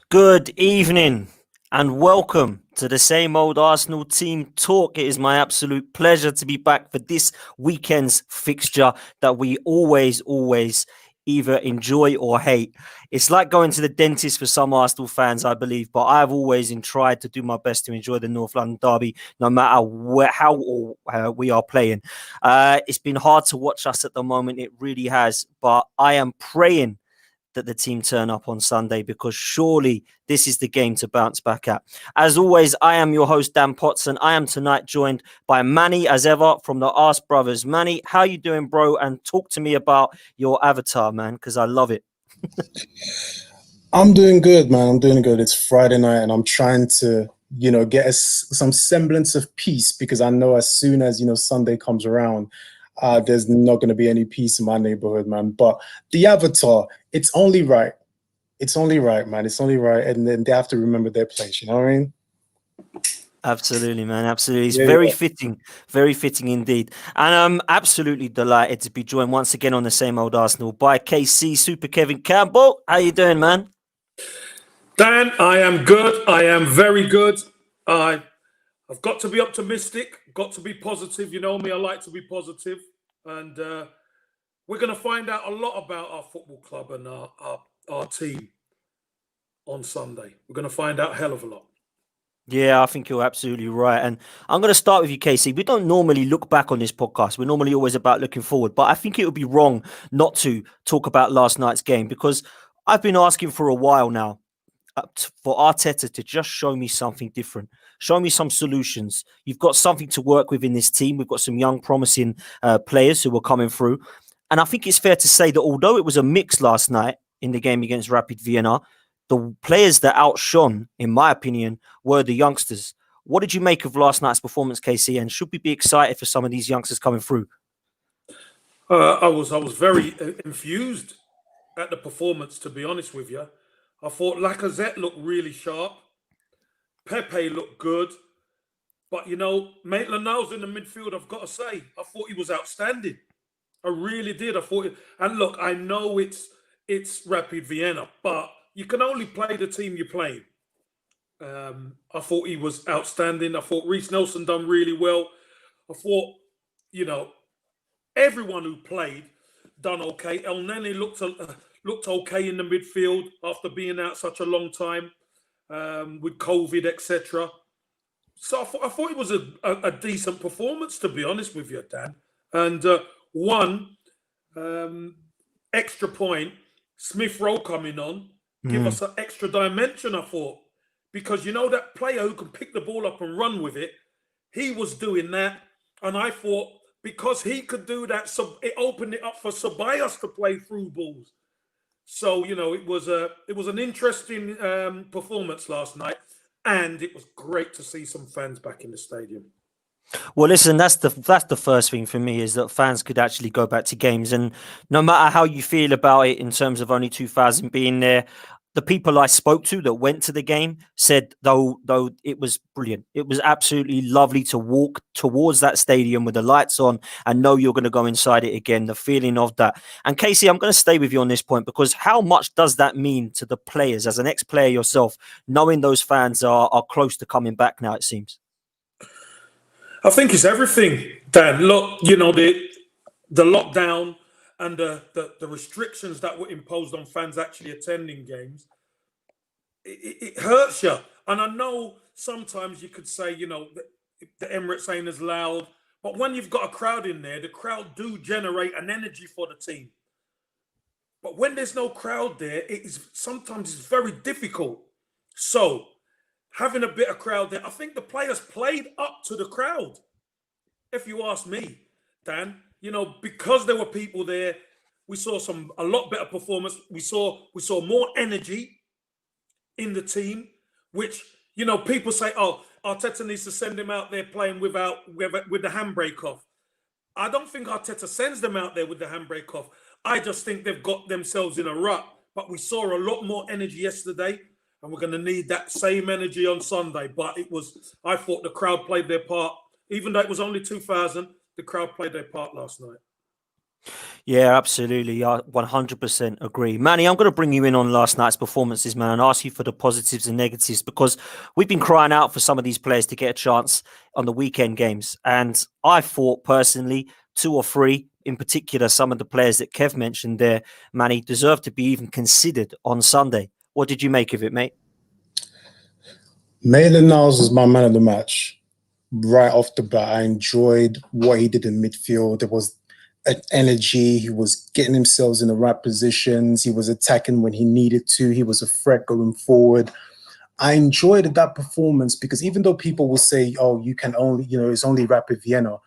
Good evening and welcome to the Same Old Arsenal Team Talk. It is my absolute pleasure to be back for this weekend's fixture that we always either enjoy or hate. It's like going to the dentist for some Arsenal fans, I believe, but I've always tried to do my best to enjoy the North London derby, no matter how we are playing. It's been hard to watch us at the moment, it really has, but I am praying that the team turn up on Sunday, because surely this is the game to bounce back at. As always, I am your host, Dan Potson. I am tonight joined by Manny, as ever, from the Arse Brothers. Manny, how you doing, bro? And talk to me about your avatar, man, because I love it. I'm doing good, man. I'm doing good. It's Friday night and I'm trying to, get some semblance of peace, because I know as soon as, Sunday comes around, there's not going to be any peace in my neighborhood, man. But the avatar, it's only right. It's only right, man. It's only right. And then they have to remember their place. You know what I mean? Absolutely, man. Absolutely. It's very fitting indeed. And I'm absolutely delighted to be joined once again on the Same Old Arsenal by KC Super Kevin Campbell. How you doing, man? Dan, I am good. I am very good. I've got to be optimistic, got to be positive. You know me, I like to be positive. And we're going to find out a lot about our football club and our team on Sunday. We're going to find out a hell of a lot. Yeah, I think you're absolutely right. And I'm going to start with you, Casey. We don't normally look back on this podcast. We're normally always about looking forward. But I think it would be wrong not to talk about last night's game, because I've been asking for a while now for Arteta to just show me something different. Show me some solutions. You've got something to work with in this team. We've got some young, promising players who are coming through. And I think it's fair to say that although it was a mix last night in the game against Rapid Vienna, the players that outshone, in my opinion, were the youngsters. What did you make of last night's performance, KC? And should we be excited for some of these youngsters coming through? I was very infused at the performance, to be honest with you. I thought Lacazette looked really sharp. Pepe looked good. But, Maitland-Niles in the midfield, I've got to say, I thought he was outstanding. I really did. And look, I know it's Rapid Vienna, but you can only play the team you're playing. I thought he was outstanding. I thought Reece Nelson done really well. I thought, everyone who played done okay. El Nene looked okay in the midfield after being out such a long time with COVID, etc. So I thought it was a decent performance, to be honest with you, Dan. And one extra point, Smith Rowe coming on, give us an extra dimension, I thought. Because that player who can pick the ball up and run with it, he was doing that. And I thought because he could do that, so it opened it up for Ceballos to play through balls. So, it was an interesting performance last night. And it was great to see some fans back in the stadium. Well, listen, that's the first thing for me, is that fans could actually go back to games. And no matter how you feel about it in terms of only 2,000 being there, the people I spoke to that went to the game said, though it was brilliant. It was absolutely lovely to walk towards that stadium with the lights on and know you're going to go inside it again, the feeling of that. And Casey, I'm going to stay with you on this point, because how much does that mean to the players, as an ex-player yourself, knowing those fans are close to coming back now, it seems? I think it's everything, Dan. Look, the lockdown and the restrictions that were imposed on fans actually attending games, it hurts you. And I know sometimes you could say, the Emirates ain't as loud, but when you've got a crowd in there, the crowd do generate an energy for the team. But when there's no crowd there, sometimes it's very difficult. So having a bit of crowd there, I think the players played up to the crowd. If you ask me, Dan, because there were people there, we saw a lot better performance. We saw more energy in the team, which, people say, oh, Arteta needs to send them out there playing with the handbrake off. I don't think Arteta sends them out there with the handbrake off. I just think they've got themselves in a rut. But we saw a lot more energy yesterday, and we're going to need that same energy on Sunday. But I thought the crowd played their part. Even though it was only 2,000, the crowd played their part last night. Yeah, absolutely. I 100% agree. Manny, I'm going to bring you in on last night's performances, man, and ask you for the positives and negatives because we've been crying out for some of these players to get a chance on the weekend games. And I thought personally, two or three, in particular, some of the players that Kev mentioned there, Manny, deserve to be even considered on Sunday. What did you make of it, mate? Maitland Niles was my man of the match. Right off the bat, I enjoyed what he did in midfield. There was an energy. He was getting himself in the right positions. He was attacking when he needed to. He was a threat going forward. I enjoyed that performance because even though people will say, oh, you can only, it's only Rapid Vienna,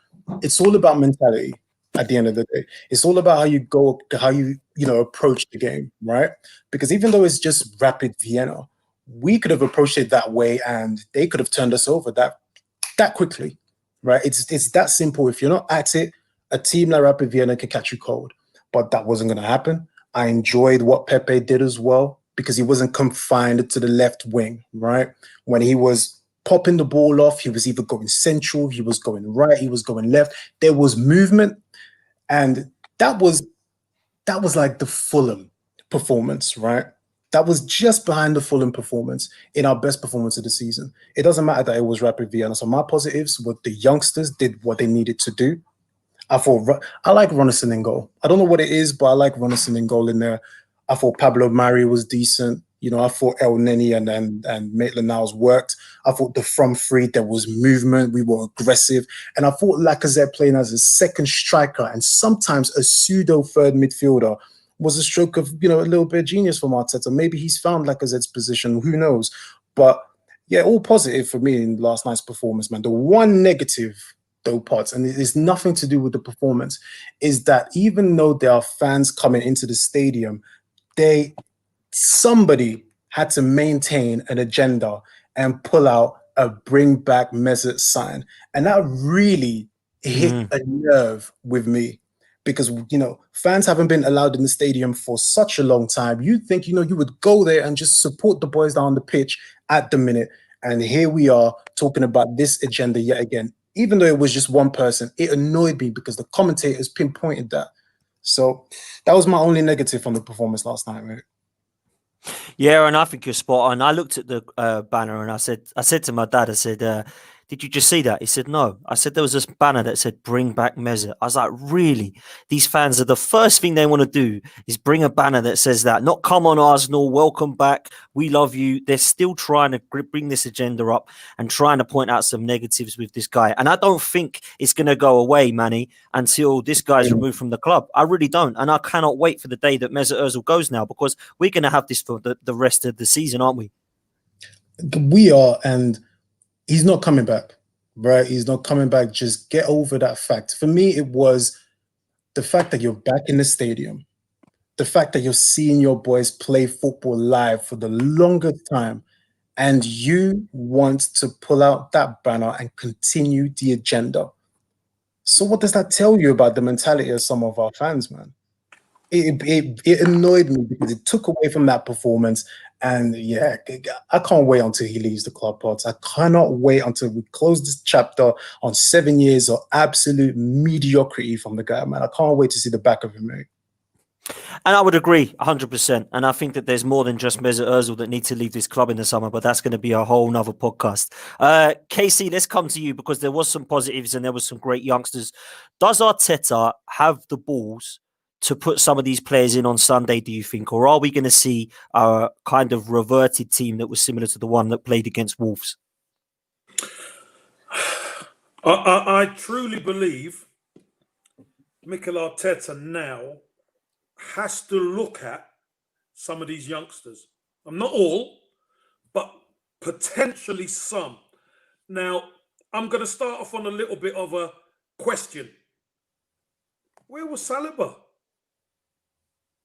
it's all about mentality at the end of the day. It's all about how you approach the game, right? Because even though it's just Rapid Vienna, we could have approached it that way and they could have turned us over that quickly, right? It's that simple. If you're not at it, a team like Rapid Vienna can catch you cold. But that wasn't going to happen. I enjoyed what Pepe did as well because he wasn't confined to the left wing, right? When he was popping the ball off, he was either going central, he was going right, he was going left. There was movement, and that was like the Fulham performance, right? That was just behind the Fulham performance in our best performance of the season. It doesn't matter that it was Rapid Vienna. So my positives were the youngsters did what they needed to do. I like Runnison in goal. I don't know what it is, but I like Runnison in goal in there. I thought Pablo Mari was decent. I thought El Neni and Maitland Niles worked. I thought the front three, there was movement. We were aggressive. And I thought Lacazette playing as a second striker and sometimes a pseudo third midfielder was a stroke of, a little bit of genius from Arteta. Maybe he's found Lacazette's position. Who knows? But yeah, all positive for me in last night's performance, man. The one negative though, Potts, and it is nothing to do with the performance, is that even though there are fans coming into the stadium, somebody had to maintain an agenda and pull out a bring back Mesut sign. And that really hit a nerve with me because, fans haven't been allowed in the stadium for such a long time. You'd think, you would go there and just support the boys down the pitch at the minute. And here we are talking about this agenda yet again. Even though it was just one person, it annoyed me because the commentators pinpointed that. So that was my only negative on the performance last night, mate. Yeah, and I think you're spot on. I looked at the banner and I said to my dad, I said, did you just see that? He said, no. I said, there was this banner that said, bring back Mesut. I was like, really? These fans are the first thing they want to do is bring a banner that says that. Not come on Arsenal, welcome back, we love you. They're still trying to bring this agenda up and trying to point out some negatives with this guy. And I don't think it's going to go away, Manny, until this guy's removed from the club. I really don't. And I cannot wait for the day that Mesut Ozil goes now because we're going to have this for the rest of the season, aren't we? We are, and he's not coming back, right? He's not coming back. Just get over that fact. For me, it was the fact that you're back in the stadium, the fact that you're seeing your boys play football live for the longest time, and you want to pull out that banner and continue the agenda. So what does that tell you about the mentality of some of our fans, man? It annoyed me because it took away from that performance. And yeah, I can't wait until he leaves the club, Pots. I cannot wait until we close this chapter on 7 years of absolute mediocrity from the guy, man. I can't wait to see the back of him, mate. And I would agree 100%. And I think that there's more than just Mesut Ozil that needs to leave this club in the summer, but that's going to be a whole nother podcast. Casey, let's come to you because there was some positives and there was some great youngsters. Does Arteta have the balls to put some of these players in on Sunday, do you think? Or are we going to see a kind of reverted team that was similar to the one that played against Wolves? I truly believe Mikel Arteta now has to look at some of these youngsters. Not all, but potentially some. Now, I'm going to start off on a little bit of a question. Where was Saliba?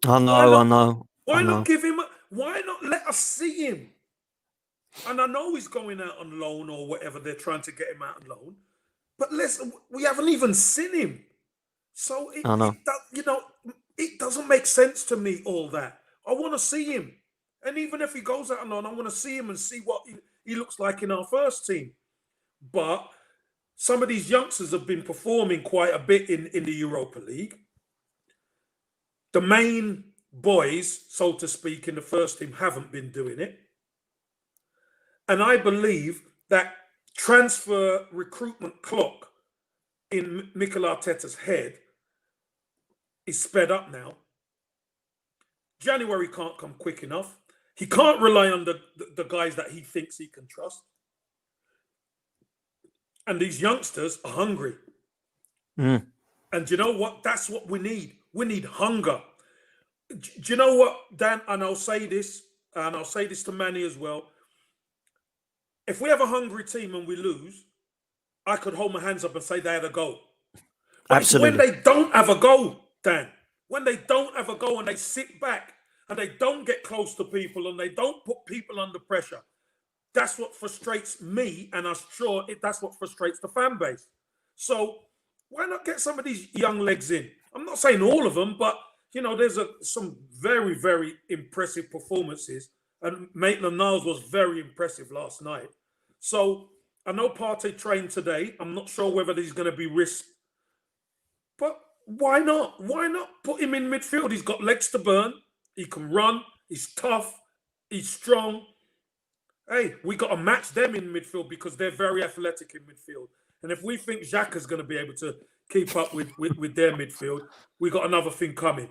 I know. Why not give him? Why not let us see him? And I know he's going out on loan or whatever. They're trying to get him out on loan, but we haven't even seen him. So it doesn't make sense to me. All that I want to see him, and even if he goes out on loan, I want to see him and see what he looks like in our first team. But some of these youngsters have been performing quite a bit in the Europa League. the main boys, so to speak, in the first team haven't been doing it. And I believe that transfer recruitment clock in Mikel Arteta's head is sped up now. January can't come quick enough. He can't rely on the guys that he thinks he can trust. And these youngsters are hungry. Mm. And you know what? That's what we need. We need hunger. Do you know what, Dan? And I'll say this, and I'll say this to Manny as well. If we have a hungry team and we lose, I could hold my hands up and say they had a goal. But Absolutely. it's when they don't have a goal, Dan, when they don't have a goal and they sit back and they don't get close to people and they don't put people under pressure, that's what frustrates me, and I'm sure that's what frustrates the fan base. So why not get some of these young legs in? I'm not saying all of them, but there's some very, very impressive performances, and Maitland-Niles was very impressive last night. So I know Partey trained today. I'm not sure whether he's going to be risked, but why not? Why not put him in midfield? He's got legs to burn. He can run. He's tough. He's strong. Hey, we got to match them in midfield because they're very athletic in midfield. And if we think Xhaka's going to be able to keep up with their midfield, we got another thing coming.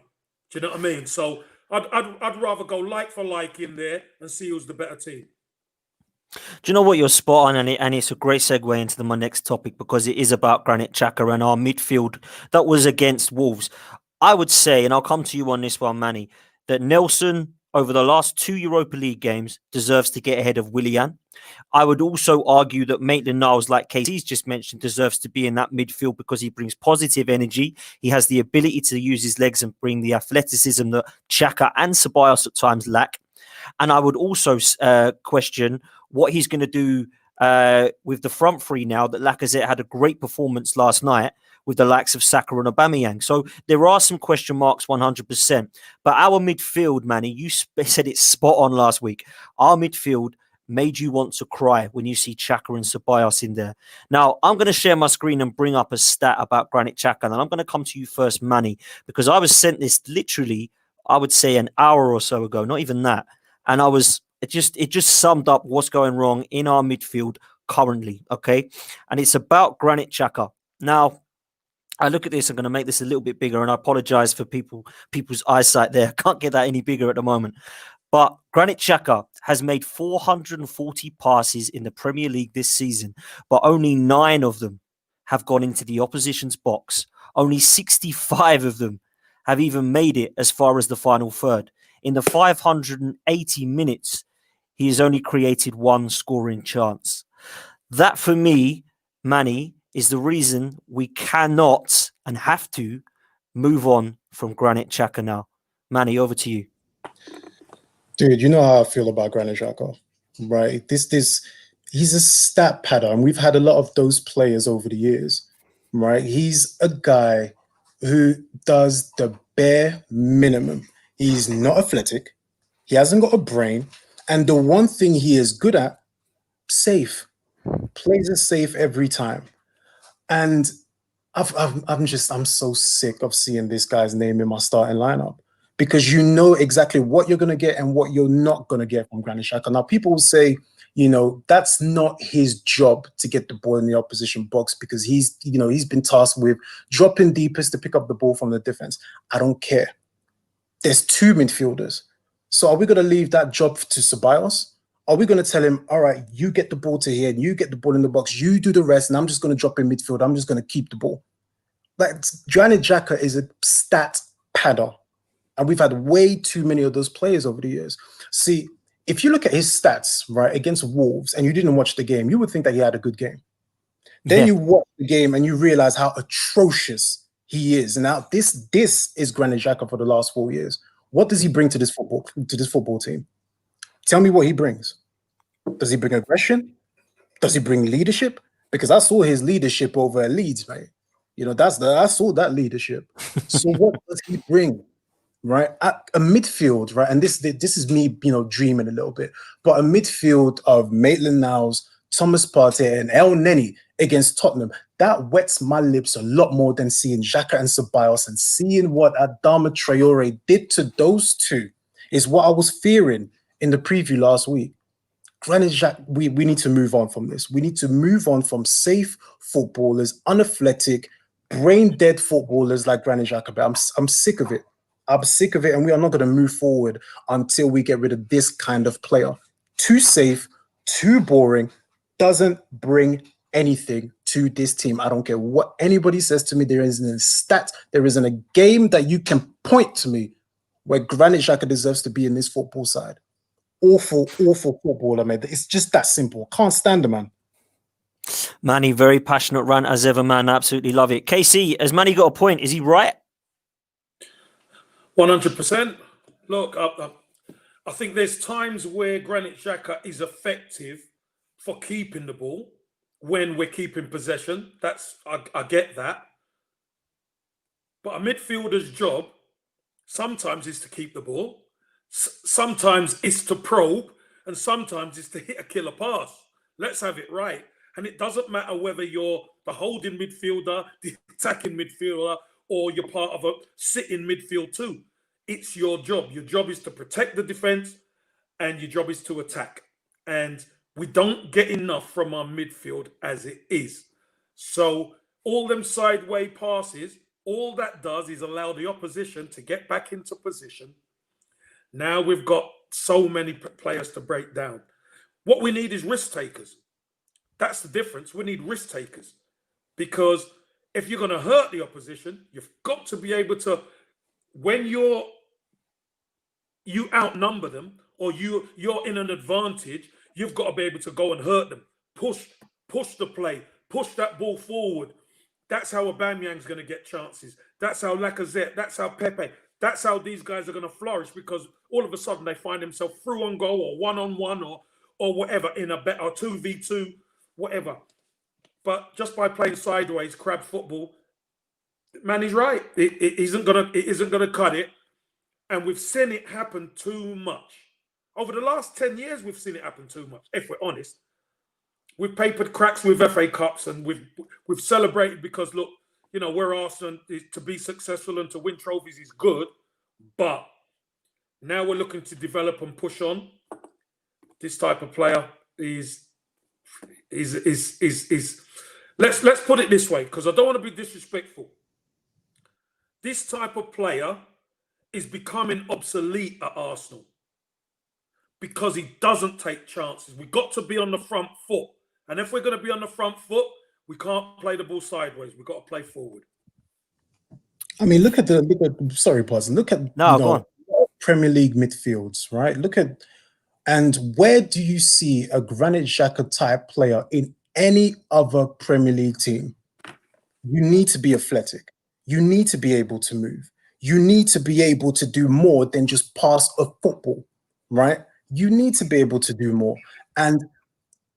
Do you know what I mean? So I'd rather go like for like in there and see who's the better team. Do you know what? You're spot on, and it's a great segue into my next topic because it is about Granit Xhaka and our midfield that was against Wolves. I would say, and I'll come to you on this one, Manny, that Nelson, over the last 2 Europa League games, deserves to get ahead of Willian. I would also argue that Maitland-Niles, like KC's just mentioned, deserves to be in that midfield because he brings positive energy. He has the ability to use his legs and bring the athleticism that Xhaka and Ceballos at times lack. And I would also question what he's going to do with the front three now that Lacazette had a great performance last night with the likes of Saka and Aubameyang. So there are some question marks 100%. But our midfield, Manny, you said it spot on last week. Our midfield made you want to cry when you see Xhaka and Ceballos in there. Now, I'm going to share my screen and bring up a stat about Granit Xhaka, and I'm going to come to you first, Manny, because I was sent this literally, I would say, an hour or so ago, not even that. And it just summed up what's going wrong in our midfield currently, okay? And it's about Granit Xhaka. Now, I look at this, I'm going to make this a little bit bigger, and I apologize for people's eyesight there. I can't get that any bigger at the moment. But Granit Xhaka has made 440 passes in the Premier League this season, but only 9 of them have gone into the opposition's box. Only 65 of them have even made it as far as the final third. In the 580 minutes, he has only created 1 scoring chance. That, for me, Manny, is the reason we cannot and have to move on from Granit Xhaka now. Manny, over to you. Dude, you know how I feel about Granit Xhaka, right? He's a stat padder, and we've had a lot of those players over the years, right? He's a guy who does the bare minimum. He's not athletic. He hasn't got a brain. And the one thing he is good at, safe. Plays it safe every time. And I'm so sick of seeing this guy's name in my starting lineup, because you know exactly what you're going to get and what you're not going to get from Granit Xhaka. Now, people will say, that's not his job to get the ball in the opposition box because he's been tasked with dropping deepest to pick up the ball from the defense. I don't care. There's 2 midfielders. So are we going to leave that job to Ceballos? Are we going to tell him, all right, you get the ball to here and you get the ball in the box, you do the rest, and I'm just going to drop in midfield. I'm just going to keep the ball. Like, Granit Xhaka is a stat padder. And we've had way too many of those players over the years. See, if you look at his stats, right, against Wolves, and you didn't watch the game, you would think that he had a good game. Then you watch the game and you realize how atrocious he is. And now this is Granit Xhaka for the last 4 years. What does he bring to this football team? Tell me what he brings. Does he bring aggression? Does he bring leadership? Because I saw his leadership over at Leeds, right? I saw that leadership. So what does he bring? Right, at a midfield, right, and this is me, dreaming a little bit, but a midfield of Maitland-Niles, Thomas Partey, and El Neni against Tottenham. that wets my lips a lot more than seeing Xhaka and Ceballos and seeing what Adama Traore did to those two is what I was fearing in the preview last week. Granit Xhaka, we need to move on from this. We need to move on from safe footballers, unathletic, brain-dead footballers like Granit Xhaka. I'm sick of it. I'm sick of it, and we are not going to move forward until we get rid of this kind of player. Too safe, too boring, doesn't bring anything to this team. I don't care what anybody says to me. There isn't a stat, there isn't a game that you can point to me where Granit Xhaka deserves to be in this football side. Awful footballer, man. It's just that simple. Can't stand the man. Manny, very passionate rant as ever, man. Absolutely love it. KC, has Manny got a point? Is he right? 100%. Look, I think there's times where Granit Xhaka is effective for keeping the ball when we're keeping possession. I get that. But a midfielder's job sometimes is to keep the ball. Sometimes it's to probe, and sometimes it's to hit a killer pass. Let's have it right. And it doesn't matter whether you're the holding midfielder, the attacking midfielder, or you're part of a sitting midfield too. It's your job. Your job is to protect the defense, and your job is to attack. And we don't get enough from our midfield as it is. So all them sideways passes, all that does is allow the opposition to get back into position. Now we've got so many players to break down. What we need is risk takers. That's the difference. We need risk takers. Because if you're going to hurt the opposition, you've got to be able to, when you outnumber them or you're in an advantage, you've got to be able to go and hurt them. Push the play. Push that ball forward. That's how Aubameyang's going to get chances. That's how Lacazette, that's how Pepe, that's how these guys are going to flourish, because all of a sudden they find themselves through on goal or one-on-one or whatever in a bet or 2v2, whatever. But just by playing sideways, crab football, man, he's right. It isn't gonna cut it. And we've seen it happen too much. Over the last 10 years, we've seen it happen too much, if we're honest. We've papered cracks with FA Cups and we've celebrated because, look, you know, we're Arsenal, to be successful and to win trophies is good. But now we're looking to develop and push on. This type of player is let's put it this way, because I don't want to be disrespectful. This type of player is becoming obsolete at Arsenal because he doesn't take chances. We've got to be on the front foot. And if we're going to be on the front foot, we can't play the ball sideways. We've got to play forward. I mean, look at Premier League midfields, right? And where do you see a Granit Xhaka type player in any other Premier League team? You need to be athletic. You need to be able to move. You need to be able to do more than just pass a football, right? You need to be able to do more. And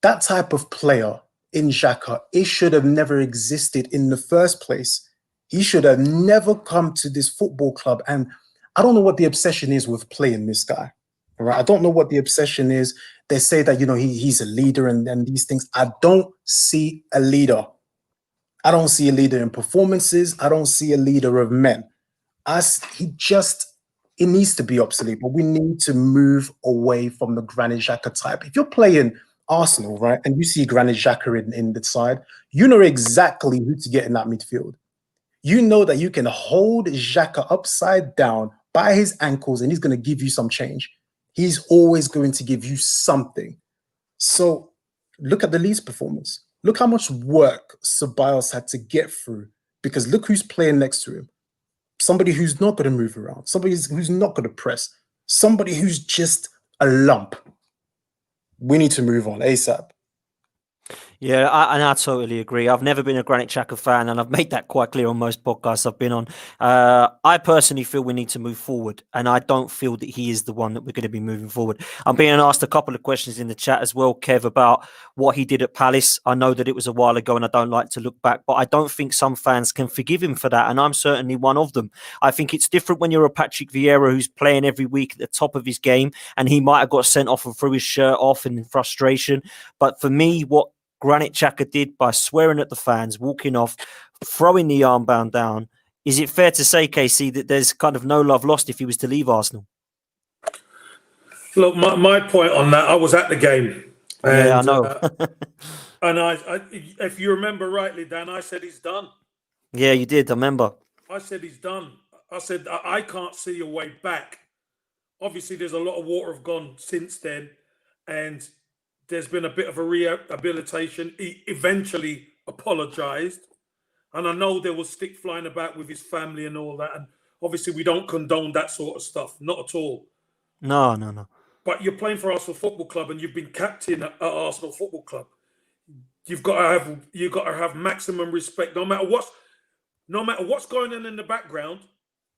that type of player in Xhaka, it should have never existed in the first place. He should have never come to this football club. And I don't know what the obsession is with playing this guy. Right? I don't know what the obsession is. They say that, you know, he's a leader and these things. I don't see a leader. I don't see a leader in performances. I don't see a leader of men. It needs to be obsolete, but we need to move away from the Granit Xhaka type. If you're playing Arsenal, right, and you see Granit Xhaka in the side, you know exactly who to get in that midfield. You know that you can hold Xhaka upside down by his ankles and he's going to give you some change. He's always going to give you something. So look at the Leeds performance. Look how much work Ceballos had to get through, because look who's playing next to him. Somebody who's not going to move around. Somebody who's not going to press. Somebody who's just a lump. We need to move on ASAP. Yeah, I totally agree. I've never been a Granit Xhaka fan, and I've made that quite clear on most podcasts I've been on. I personally feel we need to move forward, and I don't feel that he is the one that we're going to be moving forward. I'm being asked a couple of questions in the chat as well, Kev, about what he did at Palace. I know that it was a while ago, and I don't like to look back, but I don't think some fans can forgive him for that, and I'm certainly one of them. I think it's different when you're a Patrick Vieira who's playing every week at the top of his game, and he might have got sent off and threw his shirt off in frustration. But for me, what Granit Xhaka did by swearing at the fans, walking off, throwing the armband down, is it fair to say, KC, that there's kind of no love lost if he was to leave Arsenal? Look, my point on that, I was at the game. Yeah, I And, know. and I, if you remember rightly, Dan, I said he's done. Yeah, you did. I remember. I said he's done. I said I can't see a way back. Obviously, there's a lot of water have gone since then, and there's been a bit of a rehabilitation. He eventually apologised, and I know there was stick flying about with his family and all that. And obviously, we don't condone that sort of stuff, not at all. No. But you're playing for Arsenal Football Club, and you've been captain at Arsenal Football Club. You've got to have maximum respect, no matter what's going on in the background.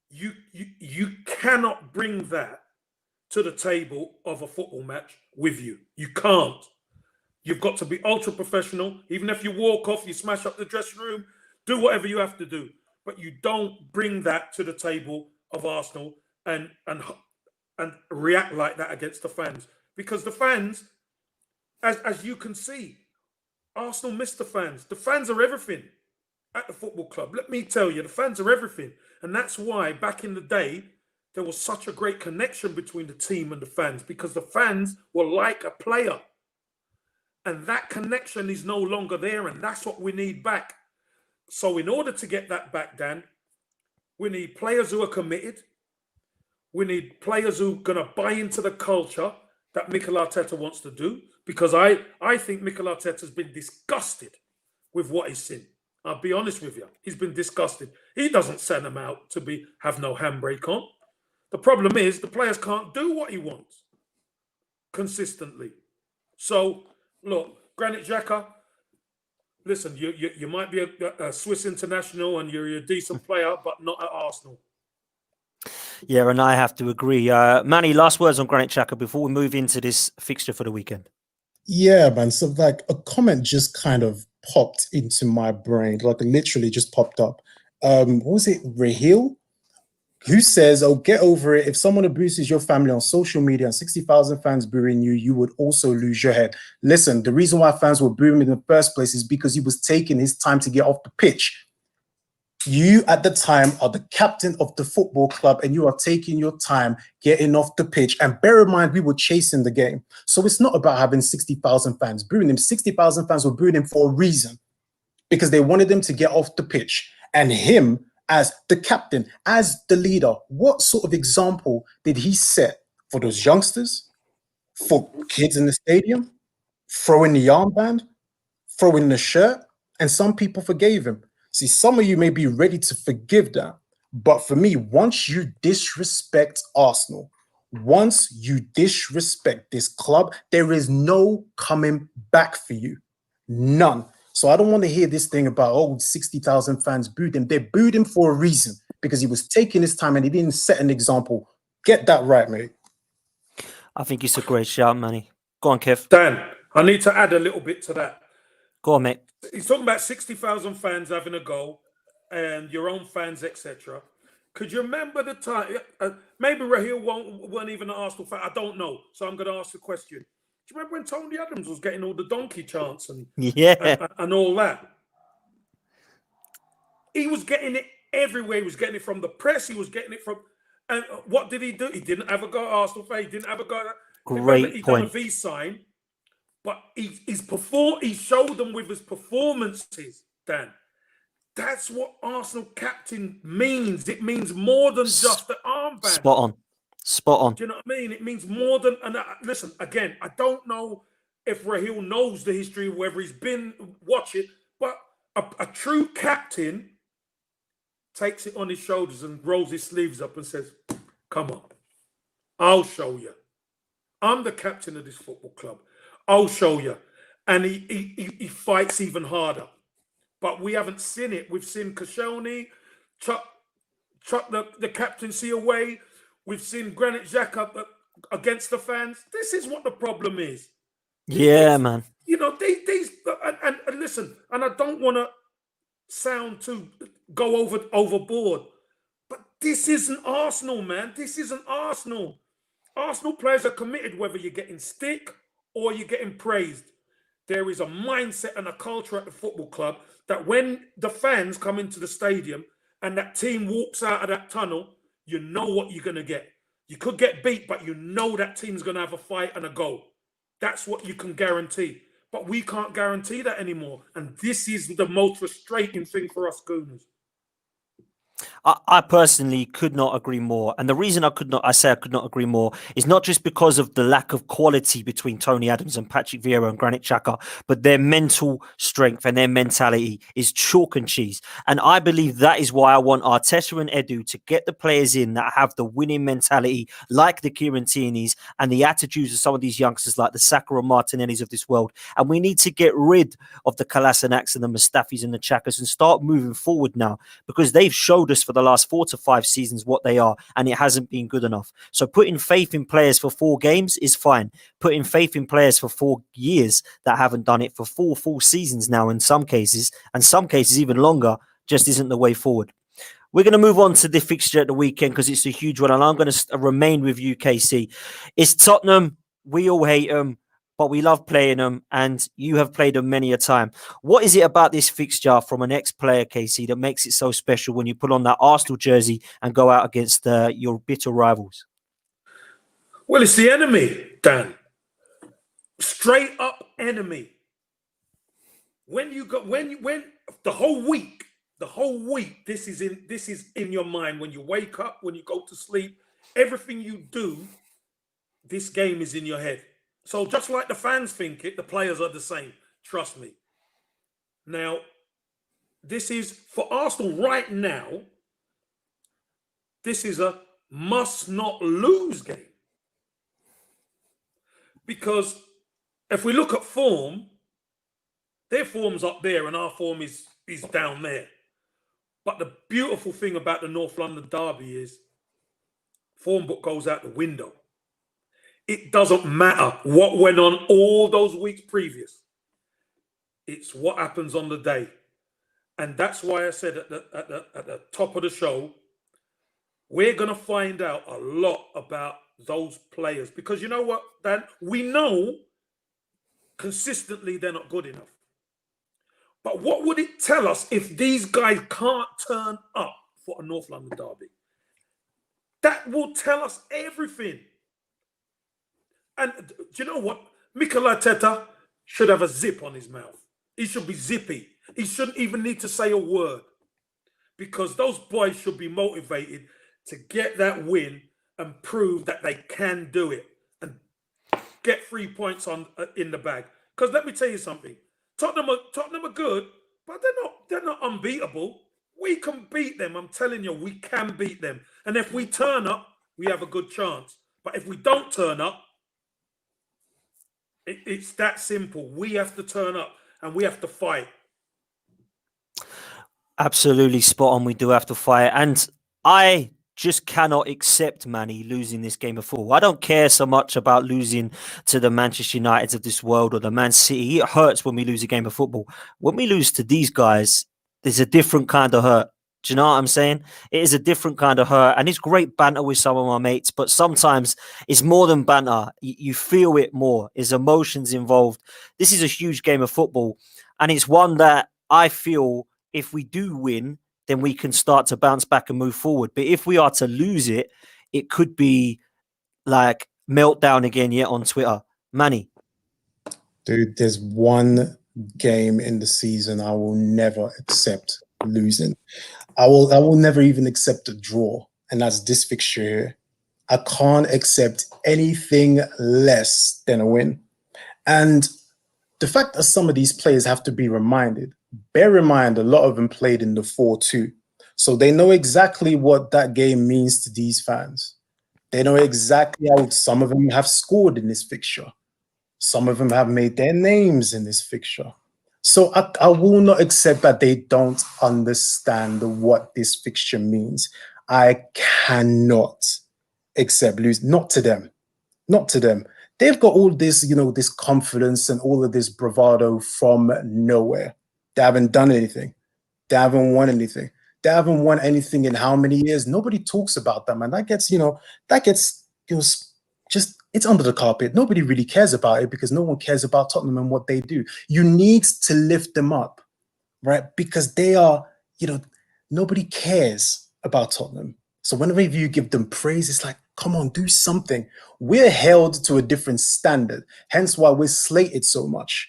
You cannot bring that to the table of a football match with you. You can't. You've got to be ultra professional. Even if you walk off, you smash up the dressing room, do whatever you have to do. But you don't bring that to the table of Arsenal and react like that against the fans. Because the fans, as you can see, Arsenal miss the fans. The fans are everything at the football club. Let me tell you, the fans are everything. And that's why back in the day, there was such a great connection between the team and the fans, because the fans were like a player. And that connection is no longer there, and that's what we need back. So in order to get that back, Dan, we need players who are committed. We need players who are going to buy into the culture that Mikel Arteta wants to do, because I think Mikel Arteta's been disgusted with what he's seen. I'll be honest with you. He's been disgusted. He doesn't send them out to have no handbrake on. The problem is the players can't do what he wants consistently. So, look, Granit Xhaka, listen, you might be a Swiss international and you're a decent player, but not at Arsenal. Yeah, and I have to agree. Manny, last words on Granit Xhaka before we move into this fixture for the weekend. Yeah, man. So like a comment just kind of popped into my brain, like literally just popped up. What was it? Rahil, who says, "Oh, get over it. If someone abuses your family on social media and 60,000 fans booing you, you would also lose your head." Listen, the reason why fans were booing him in the first place is because he was taking his time to get off the pitch. You at the time are the captain of the football club and you are taking your time getting off the pitch. And bear in mind, we were chasing the game. So it's not about having 60,000 fans booing him. 60,000 fans were booing him for a reason, because they wanted him to get off the pitch. And him as the captain, as the leader, what sort of example did he set for those youngsters, for kids in the stadium, throwing the armband, throwing the shirt? And some people forgave him. See, some of you may be ready to forgive that. But for me, once you disrespect Arsenal, once you disrespect this club, there is no coming back for you. None. So I don't want to hear this thing about, 60,000 fans booed him. They booed him for a reason, because he was taking his time and he didn't set an example. Get that right, mate. I think it's a great shout, Manny. Go on, Kev. Dan, I need to add a little bit to that. Go on, mate. He's talking about 60,000 fans having a go and your own fans, etc. Could you remember the time? Maybe Rahil weren't even an Arsenal fan. I don't know. So I'm going to ask the question. Do you remember when Tony Adams was getting all the donkey chants and all that? He was getting it everywhere. He was getting it from the press. He was getting it from... And what did he do? He didn't have a go at Arsenal fan. He didn't have a go at... Great he point. done a V sign. But he showed them with his performances, Dan. That's what Arsenal captain means. It means more than just the armband. Spot on. Do you know what I mean? It means more than... And listen, again, I don't know if Rahil knows the history, whether he's been watching, but a true captain takes it on his shoulders and rolls his sleeves up and says, "Come on, I'll show you. I'm the captain of this football club. I'll show you." And he fights even harder. But we haven't seen it. We've seen Koscielny chuck the captaincy away. We've seen Granit Xhaka against the fans. This is what the problem is. Man. You know, these and listen, and I don't want to sound to go overboard, but this isn't Arsenal, man. This isn't Arsenal. Arsenal players are committed, whether you're getting stick or you're getting praised. there is a mindset and a culture at the football club that when the fans come into the stadium and that team walks out of that tunnel, you know what you're going to get. You could get beat, but you know that team's going to have a fight and a goal. That's what you can guarantee. But we can't guarantee that anymore. And this is the most frustrating thing for us Gooners. I personally could not agree more. And the reason I could not agree more is not just because of the lack of quality between Tony Adams and Patrick Vieira and Granit Xhaka, but their mental strength and their mentality is chalk and cheese. And I believe that is why I want Arteta and Edu to get the players in that have the winning mentality, like the Kieran Tierney's and the attitudes of some of these youngsters like the Saka and Martinellis of this world. And we need to get rid of the Kolasinaks and the Mustafis and the Chakas and start moving forward now, because they've showed us for the last 4 to 5 seasons what they are, and it hasn't been good enough. So putting faith in players for 4 games is fine. Putting faith in players for 4 years that haven't done it for 4 full seasons now in some cases, and some cases even longer, just isn't the way forward. We're going to move on to the fixture at the weekend because it's a huge one, and I'm going to remain with you, KC. It's Tottenham. We all hate them, but we love playing them, and you have played them many a time. What is it about this fixture from an ex-player, KC, that makes it so special when you put on that Arsenal jersey and go out against your bitter rivals? Well, it's the enemy, Dan. Straight up enemy. When the whole week, this is in your mind. When you wake up, when you go to sleep, everything you do, this game is in your head. So just like the fans think it, the players are the same. Trust me. Now, this is, for Arsenal right now, this is a must-not-lose game. Because if we look at form, their form's up there and our form is down there. But the beautiful thing about the North London derby is form book goes out the window. It doesn't matter what went on all those weeks previous. It's what happens on the day. And that's why I said at the top of the show, we're going to find out a lot about those players. Because you know what, Dan? We know consistently they're not good enough. But what would it tell us if these guys can't turn up for a North London derby? That will tell us everything. And do you know what? Mikel Arteta should have a zip on his mouth. He should be zippy. He shouldn't even need to say a word, because those boys should be motivated to get that win and prove that they can do it and get 3 points in the bag. Because let me tell you something. Tottenham are good, but they're not unbeatable. We can beat them. I'm telling you, we can beat them. And if we turn up, we have a good chance. But if we don't turn up, it's that simple. We have to turn up and we have to fight. Absolutely spot on. We do have to fight. And I just cannot accept Manny losing this game of football. I don't care so much about losing to the Manchester Uniteds of this world or the Man City. It hurts when we lose a game of football. When we lose to these guys, there's a different kind of hurt. Do you know what I'm saying? It is a different kind of hurt. And it's great banter with some of my mates, but sometimes it's more than banter. You feel it more. There's emotions involved. This is a huge game of football. And it's one that I feel if we do win, then we can start to bounce back and move forward. But if we are to lose it, it could be like meltdown again yet on Twitter. Manny. Dude, there's one game in the season I will never accept losing. I will never even accept a draw, and that's this fixture here. I can't accept anything less than a win. And the fact that some of these players have to be reminded, bear in mind, a lot of them played in the 4-2. So they know exactly what that game means to these fans. They know exactly how some of them have scored in this fixture. Some of them have made their names in this fixture. So I will not accept that they don't understand what this fixture means. I cannot accept losing. Not to them. Not to them. They've got all this, this confidence and all of this bravado from nowhere. They haven't done anything. They haven't won anything. They haven't won anything in how many years? Nobody talks about them. And that gets just It's under the carpet. Nobody really cares about it because no one cares about Tottenham and what they do. You need to lift them up, right? Because they are, nobody cares about Tottenham. So whenever you give them praise, it's like, come on, do something. We're held to a different standard, hence why we're slated so much,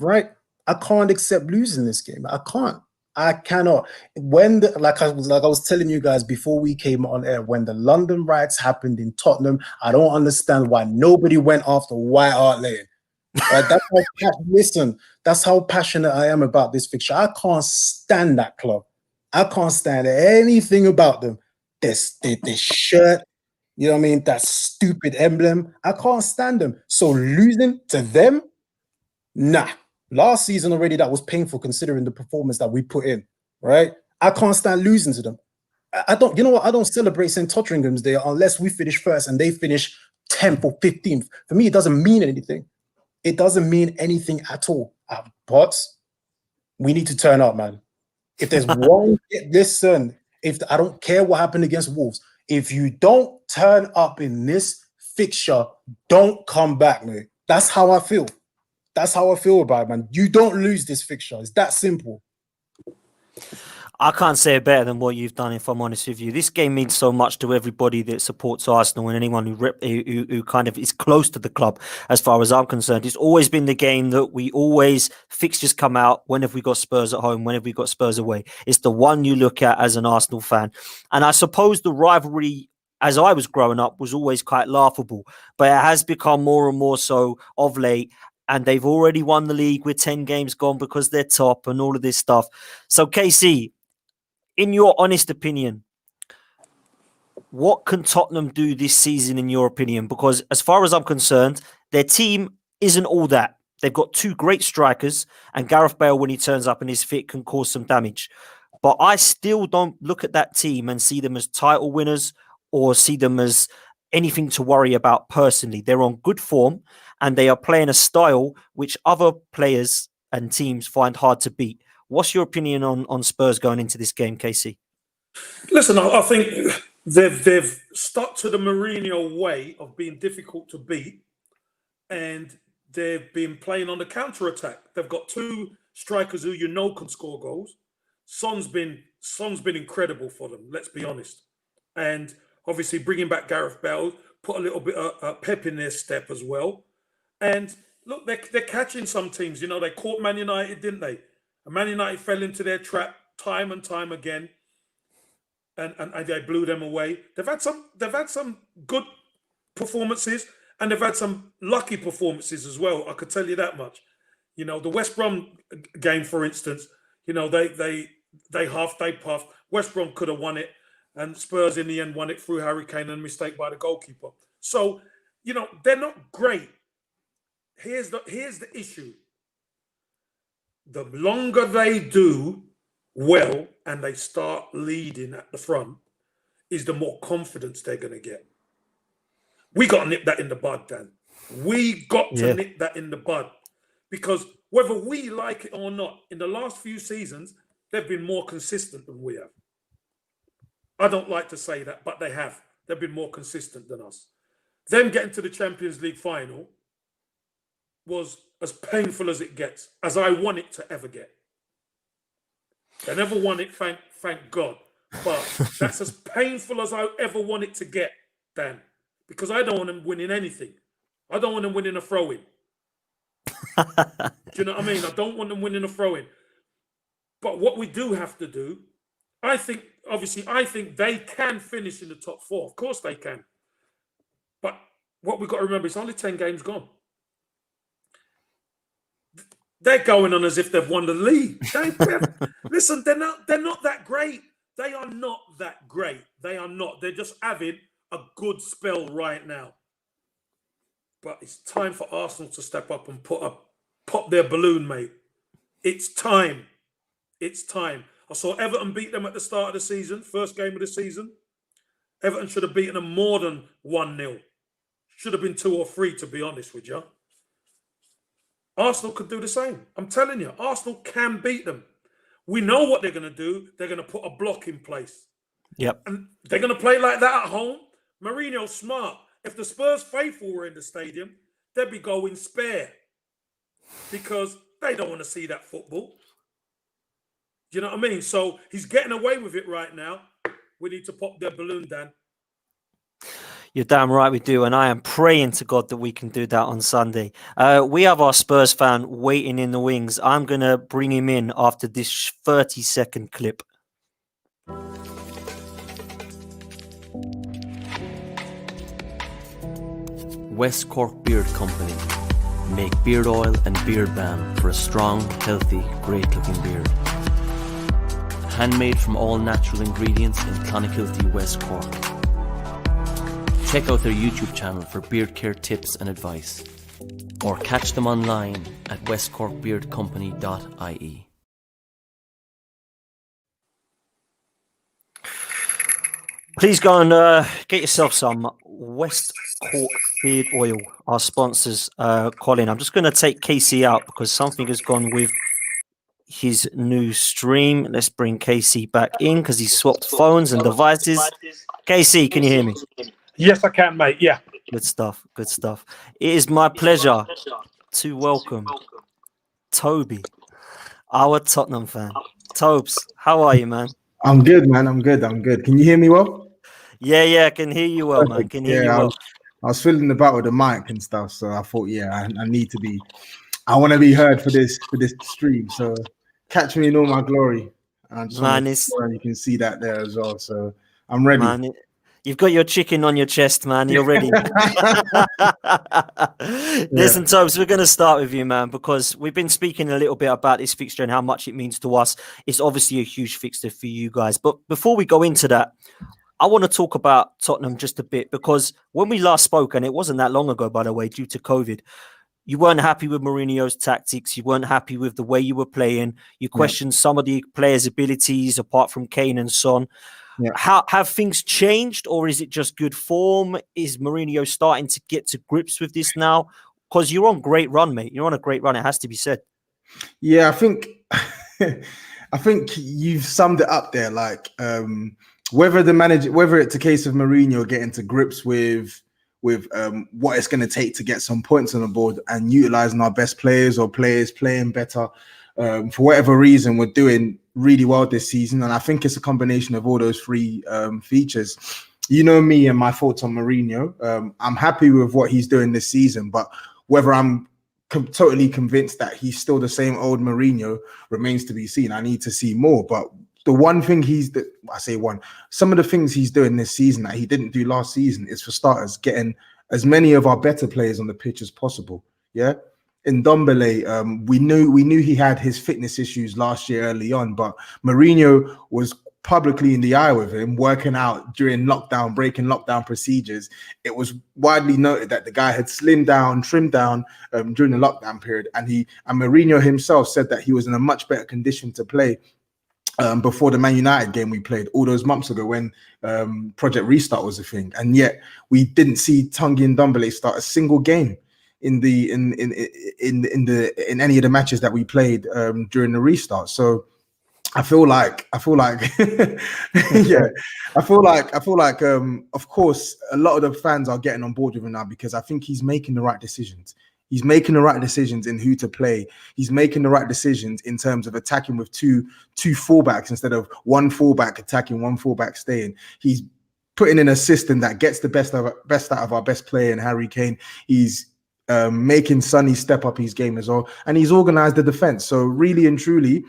right? I can't accept losing this game. I can't. I cannot. Like I was telling you guys before we came on air, when the London riots happened in Tottenham, I don't understand why nobody went after White Hart Lane. Right? That's how passionate I am about this fixture. I can't stand that club. I can't stand anything about them. This shirt, you know what I mean? That stupid emblem. I can't stand them. So losing to them, nah. Last season already, that was painful considering the performance that we put in, right? I can't stand losing to them. I don't, you know what? I don't celebrate St. Totteringham's Day unless we finish first and they finish 10th or 15th. For me, it doesn't mean anything. It doesn't mean anything at all. But we need to turn up, man. If there's one, listen, I don't care what happened against Wolves, if you don't turn up in this fixture, don't come back, mate. That's how I feel. That's how I feel about it, man. You don't lose this fixture. It's that simple. I can't say it better than what you've done, if I'm honest with you. This game means so much to everybody that supports Arsenal and anyone who kind of is close to the club, as far as I'm concerned. It's always been the game that fixtures come out. When have we got Spurs at home? When have we got Spurs away? It's the one you look at as an Arsenal fan. And I suppose the rivalry, as I was growing up, was always quite laughable, but it has become more and more so of late. And they've already won the league with 10 games gone because they're top and all of this stuff. So, KC, in your honest opinion, what can Tottenham do this season, in your opinion? Because as far as I'm concerned, their team isn't all that. They've got two great strikers, and Gareth Bale, when he turns up and is fit, can cause some damage. But I still don't look at that team and see them as title winners or see them as anything to worry about personally. They're on good form and they are playing a style which other players and teams find hard to beat. What's your opinion on Spurs going into this game, Casey? Listen, I think they've stuck to the Mourinho way of being difficult to beat, and they've been playing on the counter-attack. They've got two strikers who can score goals. Son's been incredible for them, let's be honest. And obviously bringing back Gareth Bale put a little bit of pep in their step as well. And look, they're catching some teams. They caught Man United, didn't they? And Man United fell into their trap time and time again, and they blew them away. They've had some good performances, and they've had some lucky performances as well. I could tell you that much. The West Brom game, for instance. They puffed. West Brom could have won it, and Spurs in the end won it through Harry Kane and a mistake by the goalkeeper. So, they're not great. Here's the issue. The longer they do well and they start leading at the front, is the more confidence they're going to get. We got to nip that in the bud, Dan. We got to nip that in the bud. Because whether we like it or not, in the last few seasons, they've been more consistent than we have. I don't like to say that, but they have. They've been more consistent than us. Them getting to the Champions League final was as painful as it gets, as I want it to ever get. They never won it, thank God. But that's as painful as I ever want it to get, Dan. Because I don't want them winning anything. I don't want them winning a throw-in. Do you know what I mean? I don't want them winning a throw-in. But what we do have to do, I think they can finish in the top four. Of course they can. But what we've got to remember is only 10 games gone. They're going on as if they've won the league. Listen, they're not that great. They are not that great. They are not. They're just having a good spell right now. But it's time for Arsenal to step up and pop their balloon, mate. It's time. It's time. I saw Everton beat them at the start of the season, first game of the season. Everton should have beaten them more than 1-0. Should have been 2 or 3, to be honest with you. Arsenal could do the same. I'm telling you, Arsenal can beat them. We know what they're going to do. They're going to put a block in place. Yep. And they're going to play like that at home. Mourinho's smart. If the Spurs faithful were in the stadium, they'd be going spare because they don't want to see that football. Do you know what I mean? So he's getting away with it right now. We need to pop their balloon, Dan. You're damn right we do, and I am praying to God that we can do that on Sunday. We have our Spurs fan waiting in the wings. I'm going to bring him in after this 30-second clip. West Cork Beard Company make beard oil and beard balm for a strong, healthy, great-looking beard. Handmade from all natural ingredients in Clonakilty, West Cork. Check out their YouTube channel for beard care tips and advice, or catch them online at westcorkbeardcompany.ie. Please go and get yourself some West Cork Beard Oil, our sponsors, Colin. I'm just going to take Casey out because something has gone with his new stream. Let's bring Casey back in because he swapped phones and devices. Casey, can you hear me? Yes, I can, mate. Yeah. Good stuff. Good stuff. It is my pleasure to welcome Toby, our Tottenham fan. Tobes, how are you, man? I'm good, man. I'm good. Can you hear me well? Yeah, I can hear you well, man. Can hear you well. I was feeling about with the mic and stuff, so I thought, I need to be. I want to be heard for this stream. So catch me in all my glory. And you can see that there as well. So I'm ready. Man, you've got your chicken on your chest, man. You're ready. Listen, Tobes, we're going to start with you, man, because we've been speaking a little bit about this fixture and how much it means to us. It's obviously a huge fixture for you guys. But before we go into that, I want to talk about Tottenham just a bit, because when we last spoke, and it wasn't that long ago, by the way, due to COVID, you weren't happy with Mourinho's tactics. You weren't happy with the way you were playing. You questioned some of the players' abilities apart from Kane and Son. Yeah. How have things changed, or is it just good form? Is Mourinho starting to get to grips with this now? Because you're on great run, mate. You're on a great run. It has to be said. Yeah, I think you've summed it up there. Like whether it's a case of Mourinho getting to grips with what it's going to take to get some points on the board and utilizing our best players or players playing better. For whatever reason, we're doing really well this season, and I think it's a combination of all those three features. You know me and my thoughts on Mourinho. I'm happy with what he's doing this season, but whether I'm totally convinced that he's still the same old Mourinho remains to be seen. I need to see more. But the one thing some of the things he's doing this season that he didn't do last season is, for starters, getting as many of our better players on the pitch as possible. Yeah. In Ndombele, we knew he had his fitness issues last year early on, but Mourinho was publicly in the eye with him, working out during lockdown, breaking lockdown procedures. It was widely noted that the guy had slimmed down, trimmed down during the lockdown period, and Mourinho himself said that he was in a much better condition to play before the Man United game we played all those months ago when Project Restart was a thing, and yet we didn't see Tanguy Ndombele start a single game in any of the matches that we played during the restart. So I feel like of course a lot of the fans are getting on board with him now, because I think he's making the right decisions. He's making the right decisions in who to play. He's making the right decisions in terms of attacking with two fullbacks instead of one fullback attacking, one fullback staying. He's putting in a system that gets the best out of our best player in Harry Kane. He's making Sonny step up his game as well, and he's organized the defense. So really and truly,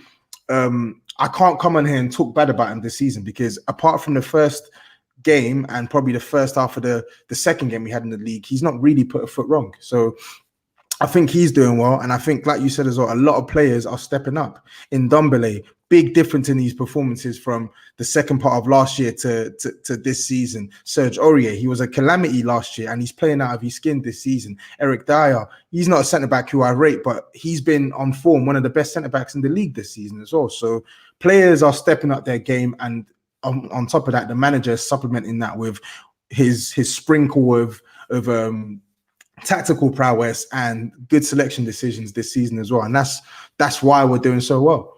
I can't come on here and talk bad about him this season, because apart from the first game and probably the first half of the second game we had in the league, he's not really put a foot wrong. So I think he's doing well, and I think, like you said as well, a lot of players are stepping up. In Ndombele, big difference in these performances from the second part of last year to this season. Serge Aurier, he was a calamity last year, and he's playing out of his skin this season. Eric Dyer, he's not a centre-back who I rate, but he's been on form, one of the best centre-backs in the league this season as well. So players are stepping up their game, and on top of that, the manager is supplementing that with his sprinkle of tactical prowess and good selection decisions this season as well, and that's why we're doing so well.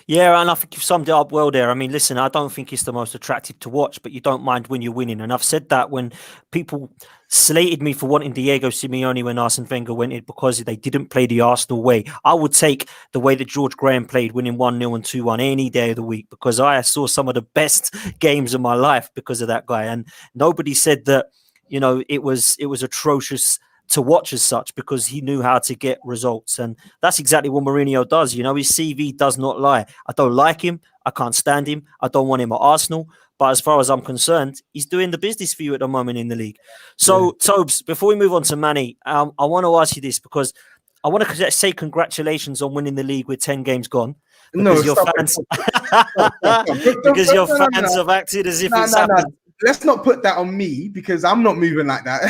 Yeah, and I think you've summed it up well there. I mean, listen, I don't think it's the most attractive to watch, but you don't mind when you're winning. And I've said that when people slated me for wanting Diego Simeone when Arsene Wenger went in because they didn't play the Arsenal way. I would take the way that George Graham played, winning 1-0 and 2-1 any day of the week, because I saw some of the best games of my life because of that guy. And nobody said that, it was atrocious to watch as such, because he knew how to get results. And that's exactly what Mourinho does. His CV does not lie. I don't like him. I can't stand him. I don't want him at Arsenal. But as far as I'm concerned, he's doing the business for you at the moment in the league. So, Tobes, before we move on to Manny, I want to ask you this, because I want to say congratulations on winning the league with 10 games gone. Because your fans, because your fans have acted as if it's happened. Let's not put that on me, because I'm not moving like that.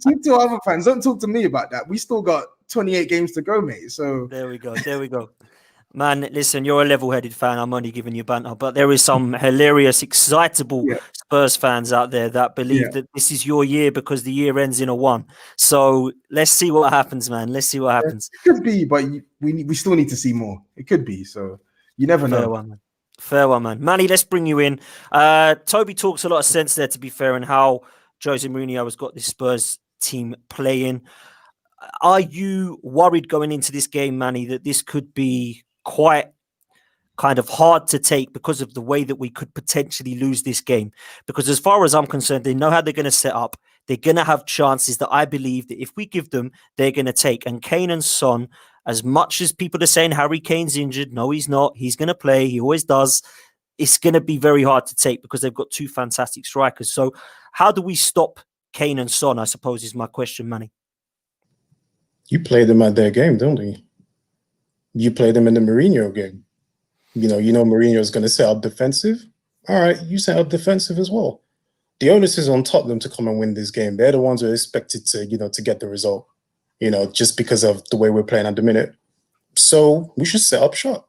Talk to other fans. Don't talk to me about that. We still got 28 games to go, mate. So there we go. Man, listen, you're a level-headed fan. I'm only giving you banter, but there is some hilarious, excitable Spurs fans out there that believe that this is your year because the year ends in a 1. So let's see what happens, man. Let's see what happens. It could be, but we still need to see more. It could be. So you never know. Fair one, man. Manny, let's bring you in. Toby talks a lot of sense there, to be fair, and how Jose Mourinho has got this Spurs team playing. Are you worried going into this game, Manny, that this could be quite kind of hard to take because of the way that we could potentially lose this game? Because as far as I'm concerned, they know how they're going to set up. They're going to have chances that I believe that if we give them, they're going to take. And Kane and Son, as much as people are saying Harry Kane's injured, no, he's not. He's going to play. He always does. It's going to be very hard to take because they've got 2 fantastic strikers. So how do we stop Kane and Son, I suppose, is my question, Manny. You play them at their game, don't you? You play them in the Mourinho game. You know Mourinho's going to set up defensive. All right, you set up defensive as well. The onus is on Tottenham to come and win this game. They're the ones who are expected to, to get the result, just because of the way we're playing at the minute. So we should set up shop.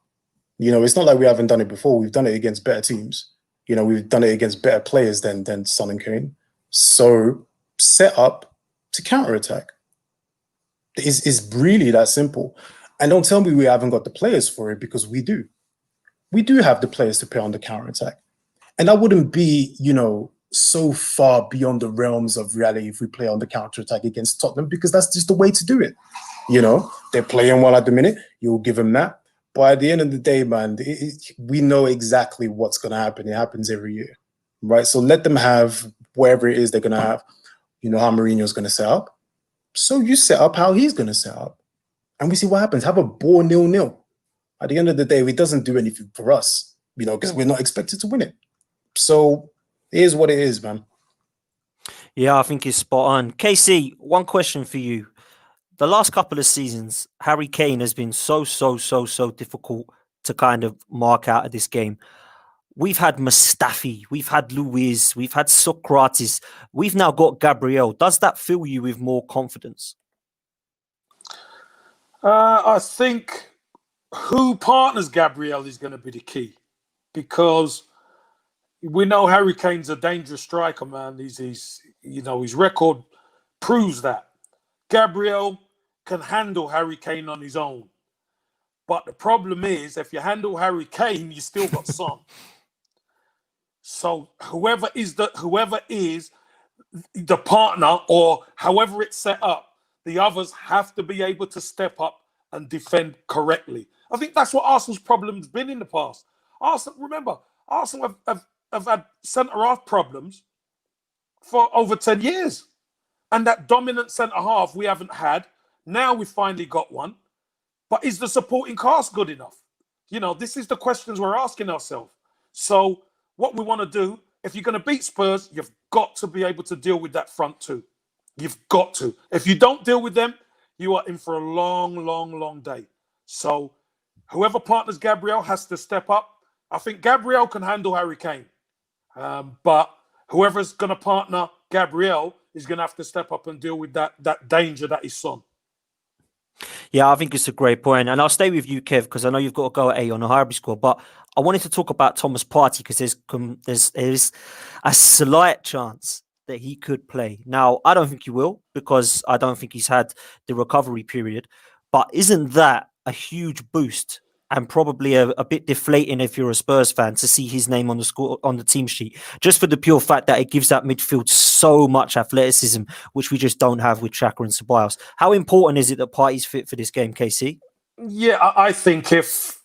It's not like we haven't done it before. We've done it against better teams. We've done it against better players than Son and Kane. So set up to counterattack. It's really that simple. And don't tell me we haven't got the players for it, because we do. We do have the players to play on the counterattack. And that wouldn't be, so far beyond the realms of reality if we play on the counterattack against Tottenham, because that's just the way to do it. They're playing well at the minute. You'll give them that. But at the end of the day, man, we know exactly what's going to happen. It happens every year, right? So let them have whatever it is they're going to have. How Mourinho's going to set up. So you set up how he's going to set up. And we see what happens. Have a ball 0-0. At the end of the day, it doesn't do anything for us, because we're not expected to win it. So it is what it is, man. Yeah, I think it's spot on. KC, one question for you. The last couple of seasons, Harry Kane has been so difficult to kind of mark out of this game. We've had Mustafi, we've had Luiz, we've had Socrates, we've now got Gabriel. Does that fill you with more confidence? I think who partners Gabriel is going to be the key, because we know Harry Kane's a dangerous striker, man. His record proves that. Gabriel can handle Harry Kane on his own. But the problem is, if you handle Harry Kane, you still got Son. So whoever is the partner, or however it's set up, the others have to be able to step up and defend correctly. I think that's what Arsenal's problem has been in the past. Arsenal have had centre-half problems for over 10 years. And that dominant centre-half we haven't had. Now we've finally got one. But is the supporting cast good enough? This is the questions we're asking ourselves. So what we want to do, if you're going to beat Spurs, you've got to be able to deal with that front two. You've got to. If you don't deal with them, you are in for a long day. So whoever partners Gabriel has to step up. I think Gabriel can handle Harry Kane. But whoever's going to partner Gabriel is going to have to step up and deal with that danger that is Son. Yeah, I think it's a great point. And I'll stay with you, Kev, because I know you've got to go at A on the Highbury score. But I wanted to talk about Thomas Partey, because there's a slight chance that he could play. Now, I don't think he will, because I don't think he's had the recovery period. But isn't that a huge boost and probably a bit deflating if you're a Spurs fan to see his name on the team sheet, just for the pure fact that it gives that midfield so much athleticism, which we just don't have with Xhaka and Ceballos. How important is it that Partey's fit for this game, KC? Yeah, I think if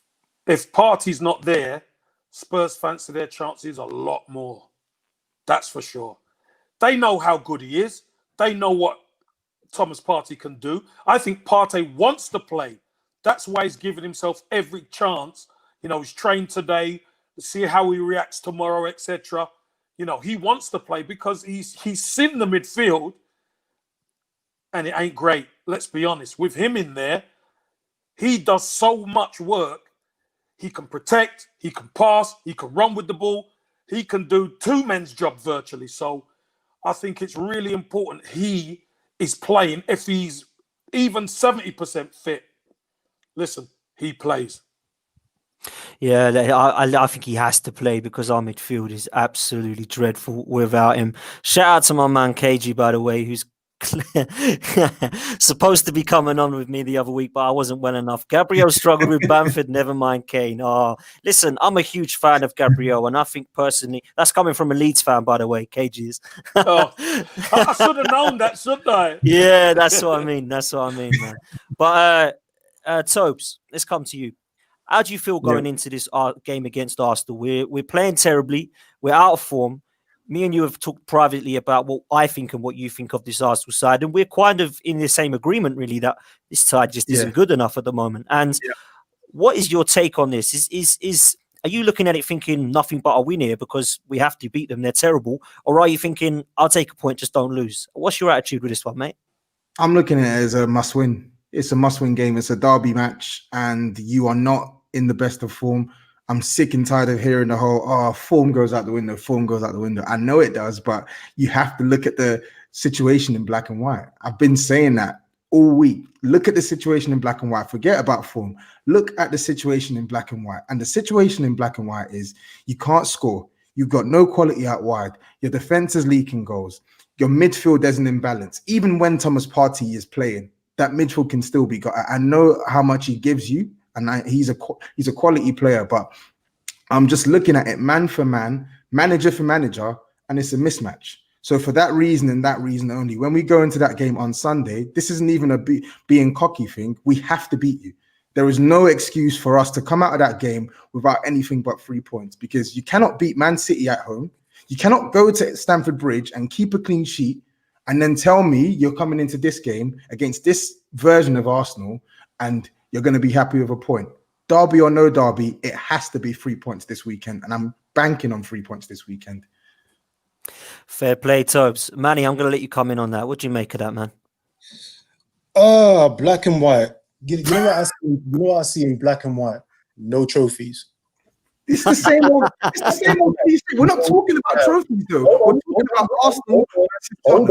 Partey's not there, Spurs fancy their chances a lot more. That's for sure. They know how good he is. They know what Thomas Partey can do. I think Partey wants to play. That's why he's giving himself every chance. He's trained today, see how he reacts tomorrow, etc. He wants to play because he's seen the midfield and it ain't great. Let's be honest. With him in there, he does so much work. He can protect, he can pass, he can run with the ball. He can do two men's job virtually. So I think it's really important he is playing. If he's even 70% fit, listen, he plays. Yeah, I think he has to play because our midfield is absolutely dreadful without him. Shout out to my man KG, by the way, who's supposed to be coming on with me the other week, but I wasn't well enough. Gabriel struggled with Bamford, never mind Kane. Oh, listen, I'm a huge fan of Gabriel, and I think personally, that's coming from a Leeds fan, by the way, KG is. I should have known that, shouldn't I? Yeah, that's what I mean. That's what I mean, man. But Tobes, let's come to you. How do you feel going into this game against Arsenal? We're playing terribly. We're out of form. Me and you have talked privately about what I think and what you think of this Arsenal side, and we're kind of in the same agreement, really, that this side just isn't good enough at the moment. And what is your take on this? Are you looking at it thinking nothing but a win here because we have to beat them, they're terrible? Or are you thinking, I'll take a point, just don't lose? What's your attitude with this one, mate? I'm looking at it as a must-win. It's a must-win game. It's a derby match, and you are not in the best of form. I'm sick and tired of hearing the whole, form goes out the window, form goes out the window. I know it does, but you have to look at the situation in black and white. I've been saying that all week. Look at the situation in black and white. Forget about form. Look at the situation in black and white. And the situation in black and white is you can't score. You've got no quality out wide. Your defense is leaking goals. Your midfield isn't in balance. Even when Thomas Partey is playing, that midfield can still be got. I know how much he gives you, and he's a quality player, but I'm just looking at it man for man, manager for manager, and it's a mismatch. So for that reason and that reason only, when we go into that game on Sunday, this isn't even a being cocky thing. We have to beat you. There is no excuse for us to come out of that game without anything but 3 points, because you cannot beat Man City at home. You cannot go to Stamford Bridge and keep a clean sheet and then tell me you're coming into this game against this version of Arsenal and you're going to be happy with a point. Derby or no derby, it has to be 3 points this weekend, and I'm banking on 3 points this weekend. Fair play, Tobes. Manny, I'm going to let you come in on that. What do you make of that, man? Black and white. You know what I see? You know what I see in black and white? No trophies. It's the same old. It's the same old thing. We're not talking about trophies, though. We're talking about Arsenal. Hold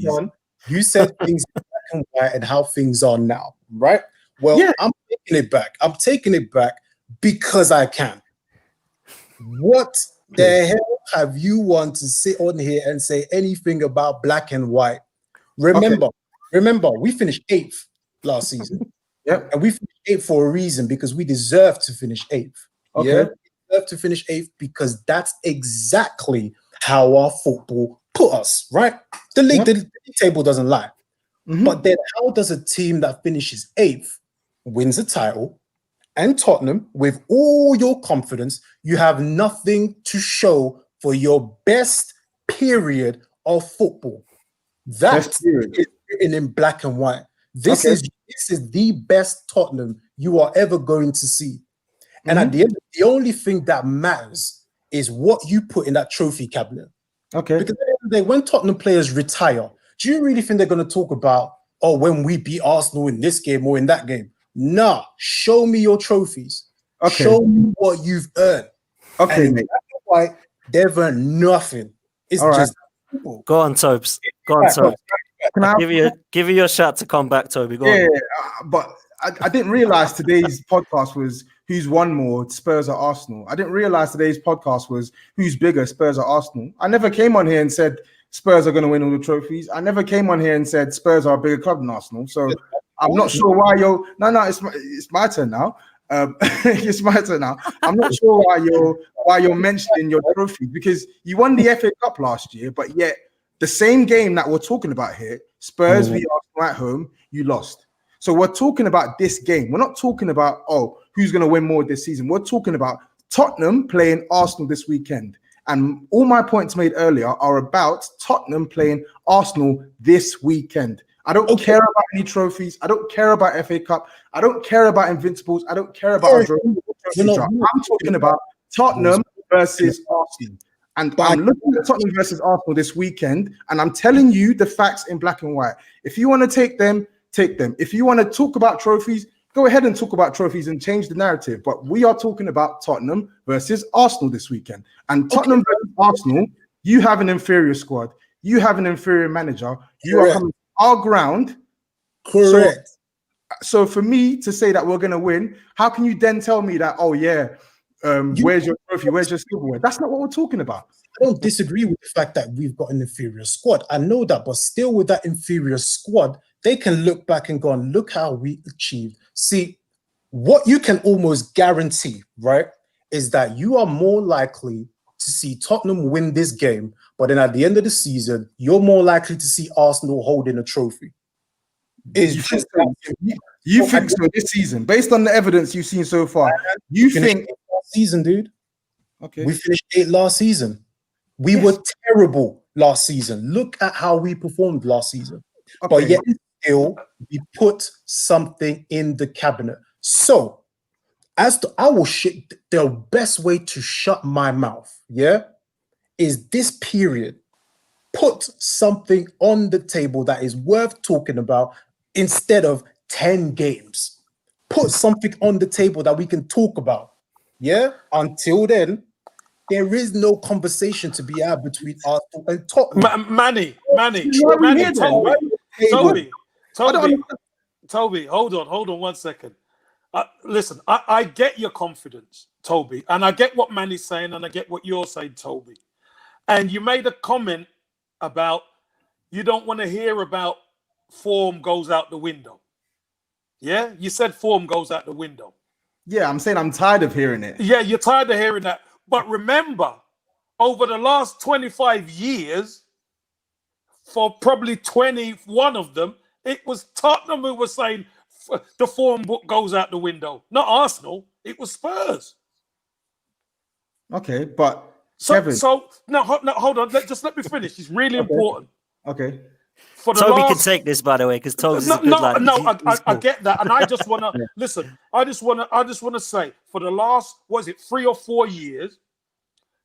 on. You said things in black and white and how things are now, right? Well, yeah. I'm taking it back. I'm taking it back because I can. What the hell have you want to sit on here and say anything about black and white? Remember, we finished 8th last season. Yep. And we finished 8th for a reason, because we deserve to finish 8th. Okay. Yeah? We deserve to finish 8th because that's exactly how our football put us, right? The league table doesn't lie. Mm-hmm. But then how does a team that finishes 8th wins a title, and Tottenham, with all your confidence, you have nothing to show for your best period of football? That is written in black and white. This is the best Tottenham you are ever going to see. And at the end, the only thing that matters is what you put in that trophy cabinet. Okay. Because at the end of the day, when Tottenham players retire, do you really think they're going to talk about, when we beat Arsenal in this game or in that game? Nah, show me your trophies. Okay. Show me what you've earned. Okay, and mate. That's why they've earned nothing. It's all just right. Go on, Tobes. Go on, Tobes. Can I give you your shot to come back, Toby? Go on. But I didn't realize today's podcast was who's won more, Spurs or Arsenal. I didn't realize today's podcast was who's bigger, Spurs or Arsenal. I never came on here and said Spurs are going to win all the trophies. I never came on here and said Spurs are a bigger club than Arsenal. So I'm not sure why you're. No, it's my turn now. It's my turn now. I'm not sure why you're mentioning your trophies, because you won the FA Cup last year, but yet the same game that we're talking about here, Spurs v Arsenal at home, you lost. So we're talking about this game. We're not talking about who's going to win more this season. We're talking about Tottenham playing Arsenal this weekend. And all my points made earlier are about Tottenham playing Arsenal this weekend. I don't care about any trophies. I don't care about FA Cup. I don't care about Invincibles. I don't care about I'm talking about Tottenham versus Arsenal. And I'm looking at Tottenham versus Arsenal this weekend, and I'm telling you the facts in black and white. If you want to take them, take them. If you want to talk about trophies, go ahead and talk about trophies and change the narrative. But we are talking about Tottenham versus Arsenal this weekend. And Tottenham versus Arsenal, you have an inferior squad. You have an inferior manager. You are coming to our ground. Correct. So for me to say that we're going to win, how can you then tell me that, where's your trophy? Where's your silverware? That's not what we're talking about. I don't disagree with the fact that we've got an inferior squad. I know that, but still with that inferior squad, they can look back and go, and look how we achieved. See, what you can almost guarantee, right, is that you are more likely to see Tottenham win this game, but then at the end of the season, you're more likely to see Arsenal holding a trophy. You think so this season, based on the evidence you've seen so far? You think last season, dude? Okay, we finished 8th last season. We were terrible last season. Look at how we performed last season. Okay. But yet still, we put something in the cabinet. So, the best way to shut my mouth, is this period. Put something on the table that is worth talking about instead of 10 games. Put something on the table that we can talk about. Until then, there is no conversation to be had between Arsenal and Tottenham. Manny, Toby, hold on 1 second. Listen, I get your confidence, Toby, and I get what Manny's saying, and I get what you're saying, Toby. And you made a comment about you don't want to hear about form goes out the window. Yeah, you said form goes out the window. Yeah, I'm saying I'm tired of hearing it. Yeah, you're tired of hearing that. But remember, over the last 25 years, for probably 21 of them, it was Tottenham who was saying the form book goes out the window, not Arsenal. It was Spurs. Okay, but Kevin. No, hold on. Let me finish. It's really important. Okay. Toby can take this, by the way, because Toby's a good lad. I get that, and I just want to listen. I just want to say, for the last 3 or 4 years,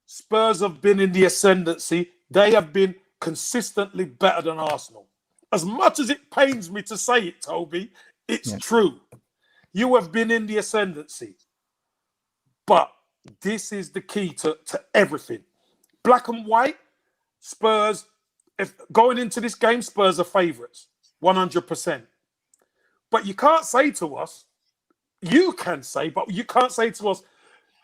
Spurs have been in the ascendancy. They have been consistently better than Arsenal. As much as it pains me to say it, Toby, it's true. You have been in the ascendancy, but this is the key to everything. Black and white, Spurs. If going into this game, Spurs are favourites, 100%. But you can't say to us, you can say, but you can't say to us,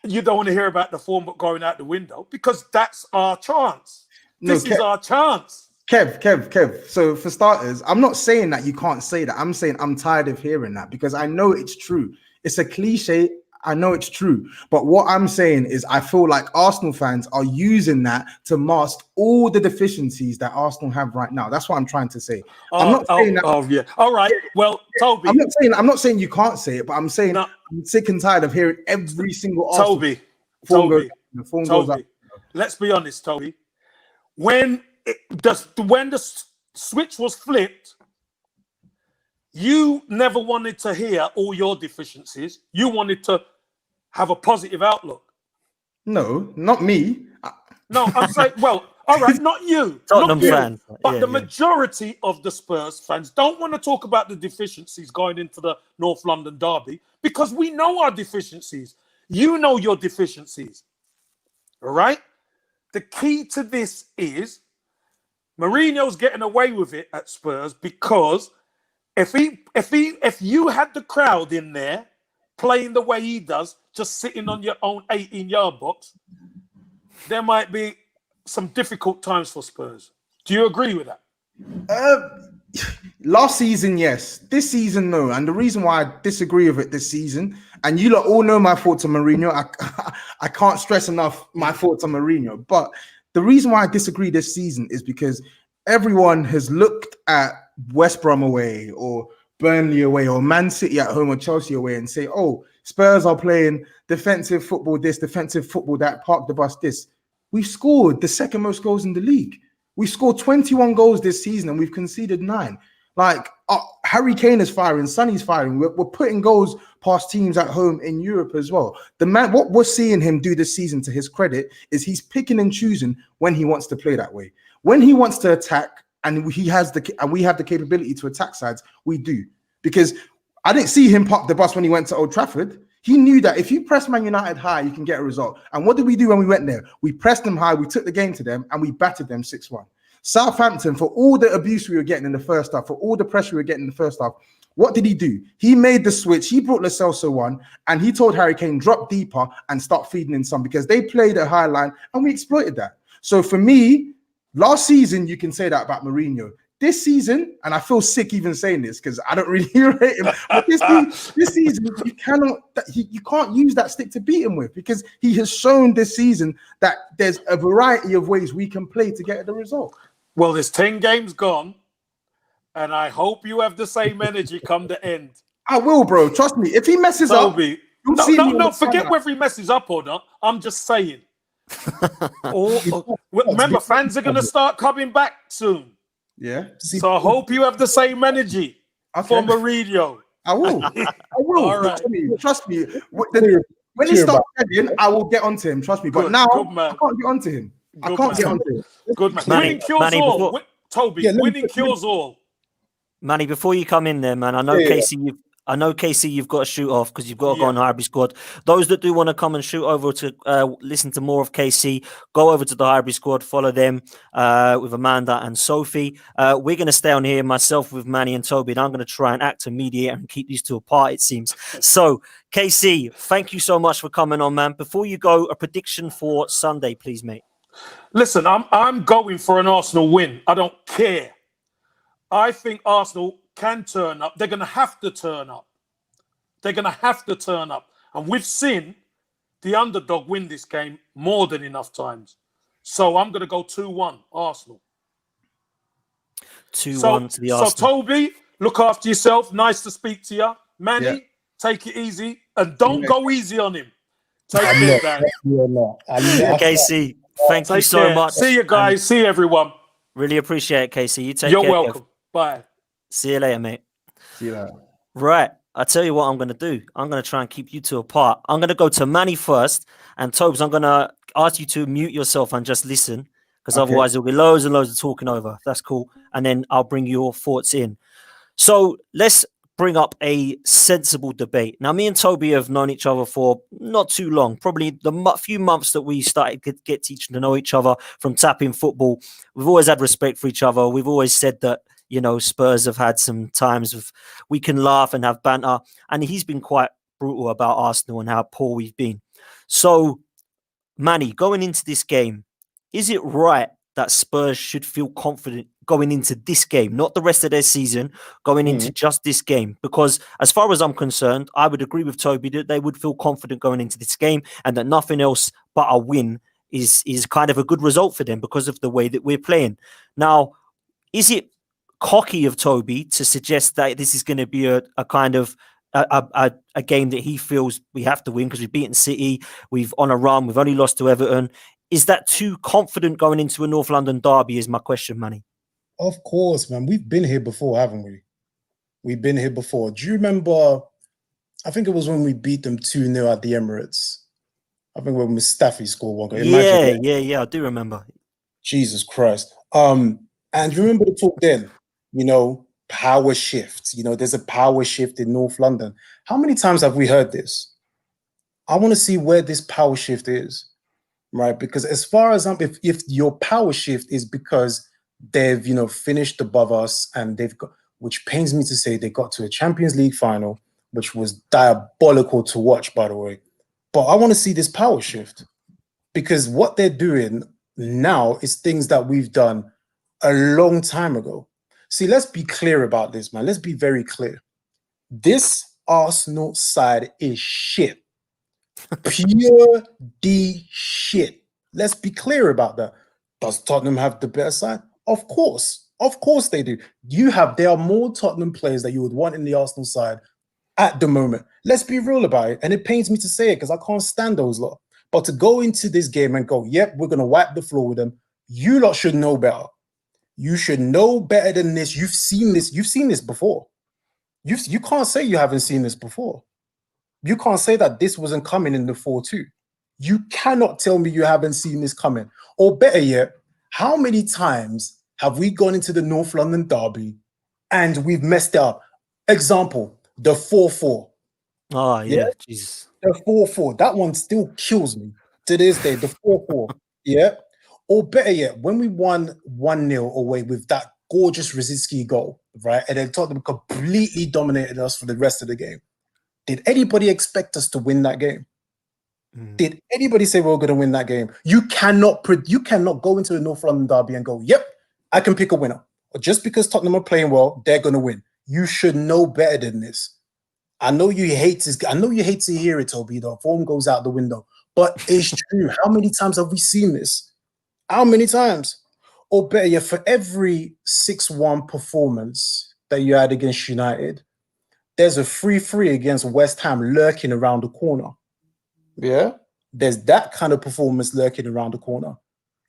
you don't want to hear about the form but going out the window, because that's our chance. This is our chance. Kev. So for starters, I'm not saying that you can't say that. I'm saying I'm tired of hearing that, because I know it's true. It's a cliche. I know it's true. But what I'm saying is I feel like Arsenal fans are using that to mask all the deficiencies that Arsenal have right now. That's what I'm trying to say. I'm not saying that. Oh, yeah. All right. Well, Toby. I'm not saying you can't say it, but I'm saying I'm sick and tired of hearing every single Arsenal. Toby. Let's be honest, Toby. When the switch was flipped, you never wanted to hear all your deficiencies. You wanted to have a positive outlook. No, not me. No, I'm saying, well, all right, not you. Tottenham fan. But the majority of the Spurs fans don't want to talk about the deficiencies going into the North London derby, because we know our deficiencies. You know your deficiencies. All right? The key to this is Mourinho's getting away with it at Spurs, because if you had the crowd in there playing the way he does, just sitting on your own 18-yard box, there might be some difficult times for Spurs. Do you agree with that? Last season, yes. This season, no. And the reason why I disagree with it this season, And you lot all know my thoughts on Mourinho. I can't stress enough my thoughts on Mourinho. But the reason why I disagree this season is because everyone has looked at West Brom away or Burnley away or Man City at home or Chelsea away and say, oh, Spurs are playing defensive football this, defensive football that, park the bus this. We've scored the second most goals in the league. We scored 21 goals this season and we've conceded 9. Like, Harry Kane is firing, Sonny's firing. We're putting goals past teams at home in Europe as well. The man, what we're seeing him do this season, to his credit, is he's picking and choosing when he wants to play that way. When he wants to attack, and we have the capability to attack sides, we do. Because I didn't see him pop the bus when he went to Old Trafford. He knew that if you press Man United high, you can get a result. And what did we do when we went there? We pressed them high, we took the game to them, and we battered them 6-1. Southampton, for all the abuse we were getting in the first half, for all the pressure we were getting in the first half, what did he do? He made the switch. He brought Lo Celso on, and he told Harry Kane, drop deeper and start feeding in some, because they played a high line, and we exploited that. So for me, last season, you can say that about Mourinho. This season, and I feel sick even saying this because I don't really rate him, but this season, you can't use that stick to beat him with, because he has shown this season that there's a variety of ways we can play to get the result. Well, there's 10 games gone, and I hope you have the same energy come the end. I will, bro. Trust me. If he messes Toby, up, forget whether he messes up or not. I'm just saying. Remember, fans are going to start coming back soon. Yeah. So I hope you have the same energy for Mourinho. I will. All right. Trust me. When he starts playing, I will get onto him. Trust me. But now I can't get onto him. I can't get onto him. Good man. Winning kills all. Toby, winning kills all. Manny, before you come in there, man, I know KC, you've got to shoot off because you've got to go on Highbury Squad. Those that do want to come and shoot over to listen to more of KC, go over to the Highbury Squad, follow them with Amanda and Sophie. We're going to stay on here, myself with Manny and Toby, and I'm going to try and act a mediator and keep these two apart, it seems. So, KC, thank you so much for coming on, man. Before you go, a prediction for Sunday, please, mate. Listen, I'm going for an Arsenal win. I don't care. I think Arsenal can turn up. They're going to have to turn up. And we've seen the underdog win this game more than enough times. So I'm going to go 2-1 Arsenal. 2-1 to the Arsenal. So Toby, look after yourself. Nice to speak to you. Manny, take it easy. And don't go easy on him. Take care, Dan. KC, thank you so much. See you guys. See everyone. Really appreciate it, KC. You take care. You're welcome. Bye. See you later, mate. See you later. Right. I tell you what I'm going to do. I'm going to try and keep you two apart. I'm going to go to Manny first. And Tobes, I'm going to ask you to mute yourself and just listen. Because otherwise there'll be loads and loads of talking over. That's cool. And then I'll bring your thoughts in. So let's bring up a sensible debate. Now, me and Toby have known each other for not too long. Probably the few months that we started to get teaching to know each other from tapping football. We've always had respect for each other. We've always said that, you know, Spurs have had some times of we can laugh and have banter. And he's been quite brutal about Arsenal and how poor we've been. So, Manny, going into this game, is it right that Spurs should feel confident going into this game, not the rest of their season, going into just this game? Because as far as I'm concerned, I would agree with Toby that they would feel confident going into this game and that nothing else but a win is kind of a good result for them because of the way that we're playing. Now, is it cocky of Toby to suggest that this is going to be a kind of a game that he feels we have to win because we've beaten City, we've on a run, we've only lost to Everton? Is that too confident going into a North London derby is my question, Manny. Of course, man. We've been here before, haven't we? We've been here before. Do you remember, I think it was when we beat them 2-0 at the Emirates. I think when Mustafi scored one goal. Yeah, I do remember. Jesus Christ. And you remember the talk then, you know, power shift. You know, there's a power shift in North London. How many times have we heard this? I want to see where this power shift is, right? Because as far as if your power shift is because they've, you know, finished above us and they've got, which pains me to say, they got to a Champions League final, which was diabolical to watch, by the way. But I want to see this power shift because what they're doing now is things that we've done a long time ago. See, let's be clear about this, man. Let's be very clear. This Arsenal side is shit. Pure D shit. Let's be clear about that. Does Tottenham have the better side? Of course. Of course they do. There are more Tottenham players that you would want in the Arsenal side at the moment. Let's be real about it. And it pains me to say it because I can't stand those lot. But to go into this game and go, yep, we're going to wipe the floor with them. You lot should know better. You should know better than this. You've seen this. You've seen this before. You can't say you haven't seen this before. You can't say that this wasn't coming in the 4-2. You cannot tell me you haven't seen this coming. Or better yet, how many times have we gone into the North London derby and we've messed it up? Example, the 4-4. Oh, yeah, Jesus. The 4-4. That one still kills me to this day. The 4-4. Yeah. Or better yet, when we won 1-0 away with that gorgeous Rosicky goal, right? And then Tottenham completely dominated us for the rest of the game. Did anybody expect us to win that game? Did anybody say we were going to win that game? You cannot go into the North London derby and go, yep, I can pick a winner. Or just because Tottenham are playing well, they're going to win. You should know better than this. I know you hate this. I know you hate to hear it, Toby. The form goes out the window. But it's true. How many times have we seen this? How many times? Or better yet, for every 6-1 performance that you had against United, there's a 3-3 against West Ham lurking around the corner. Yeah? There's that kind of performance lurking around the corner.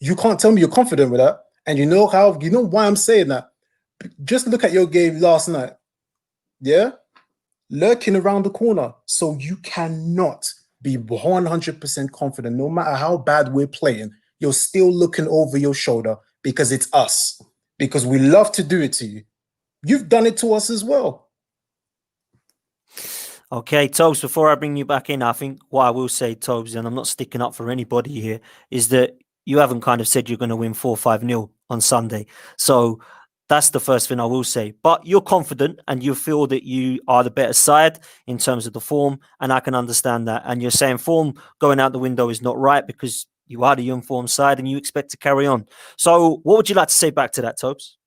You can't tell me you're confident with that. And you know why I'm saying that? Just look at your game last night. Yeah? Lurking around the corner. So you cannot be 100% confident. No matter how bad we're playing, you're still looking over your shoulder because it's us. Because we love to do it to you. You've done it to us as well. Okay, Tobes, before I bring you back in, I think what I will say, Tobes, and I'm not sticking up for anybody here, is that you haven't kind of said you're going to win 4-5-0 on Sunday. So that's the first thing I will say. But you're confident and you feel that you are the better side in terms of the form, and I can understand that. And you're saying form going out the window is not right because you are the informed side and you expect to carry on. So what would you like to say back to that, Tobes?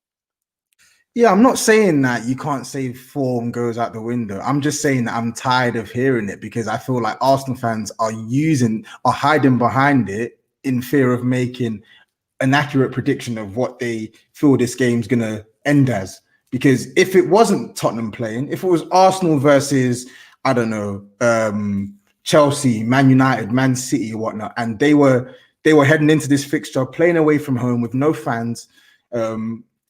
Yeah, I'm not saying that you can't say form goes out the window. I'm just saying that I'm tired of hearing it because I feel like Arsenal fans are hiding behind it in fear of making an accurate prediction of what they feel this game's going to end as. Because if it wasn't Tottenham playing, if it was Arsenal versus, I don't know, Chelsea, Man United, Man City, or whatnot, and they were heading into this fixture playing away from home with no fans,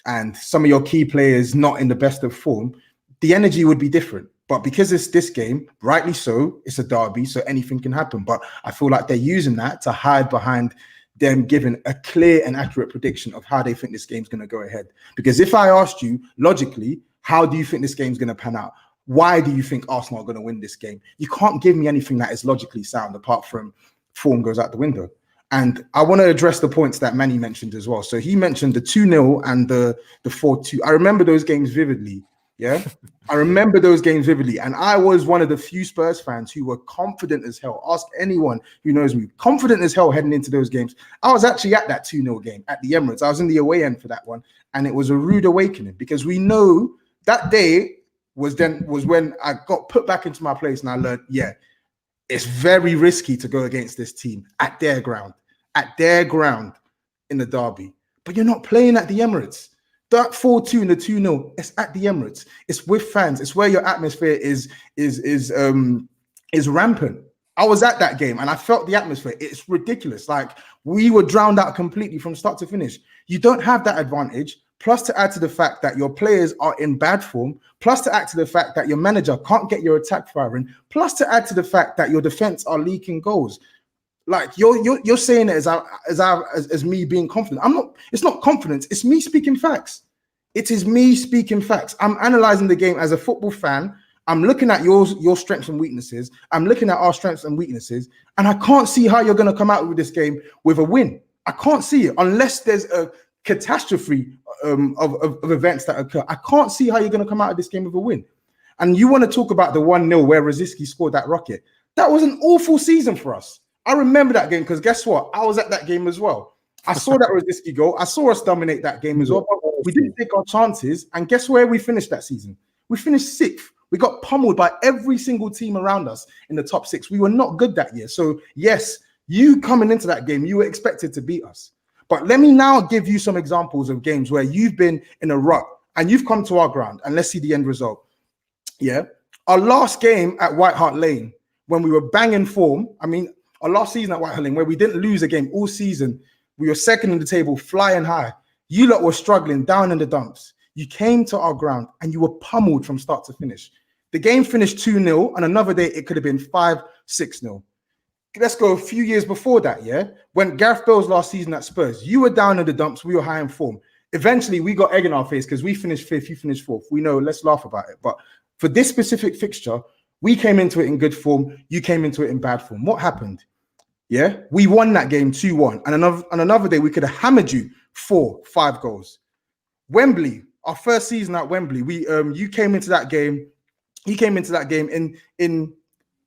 and some of your key players not in the best of form, the energy would be different. But because it's this game, rightly so, it's a derby, so anything can happen. But I feel like they're using that to hide behind them giving a clear and accurate prediction of how they think this game's going to go ahead. Because if I asked you, logically, how do you think this game's going to pan out? Why do you think Arsenal are going to win this game? You can't give me anything that is logically sound apart from form goes out the window. And I want to address the points that Manny mentioned as well. So he mentioned the 2-0 and the 4-2. I remember those games vividly. Yeah, I remember those games vividly. And I was one of the few Spurs fans who were confident as hell. Ask anyone who knows me. Confident as hell heading into those games. I was actually at that 2-0 game at the Emirates. I was in the away end for that one. And it was a rude awakening because we know that day was when I got put back into my place and I learned, yeah, it's very risky to go against this team at their ground in the derby. But you're not playing at the Emirates. That 4-2 and the 2-0, it's at the Emirates. It's with fans. It's where your atmosphere is rampant. I was at that game and I felt the atmosphere. It's ridiculous. Like we were drowned out completely from start to finish. You don't have that advantage. Plus to add to the fact that your players are in bad form, plus to add to the fact that your manager can't get your attack firing, plus to add to the fact that your defense are leaking goals. Like you're saying it as me being confident. I'm not. It's not confidence. It's me speaking facts. It is me speaking facts. I'm analyzing the game as a football fan. I'm looking at your strengths and weaknesses. I'm looking at our strengths and weaknesses, and I can't see how you're going to come out with this game with a win. I can't see it unless there's a catastrophe of events that occur. I can't see how you're going to come out of this game with a win. And you want to talk about the 1-0 where Rosicky scored that rocket. That was an awful season for us. I remember that game because guess what? I was at that game as well. I saw that Rosicky goal. I saw us dominate that game as well. But we didn't take our chances. And guess where we finished that season? We finished 6th. We got pummeled by every single team around us in the top 6. We were not good that year. So yes, you coming into that game, you were expected to beat us. But let me now give you some examples of games where you've been in a rut and you've come to our ground, and let's see the end result. Yeah. Our last game at White Hart Lane, when we were banging form, I mean, our last season at White Hart Lane, where we didn't lose a game all season, we were second in the table, flying high. You lot were struggling down in the dumps. You came to our ground and you were pummeled from start to finish. The game finished 2-0, and another day it could have been 5-6-0. Let's go a few years before that, yeah? When Gareth Bale's last season at Spurs, you were down in the dumps, we were high in form. Eventually, we got egg in our face because we finished 5th, you finished 4th. We know, let's laugh about it. But for this specific fixture, we came into it in good form, you came into it in bad form. What happened? Yeah, we won that game 2-1. And another day, we could have hammered you 4-5 goals. Wembley, our first season at Wembley, you came into that game in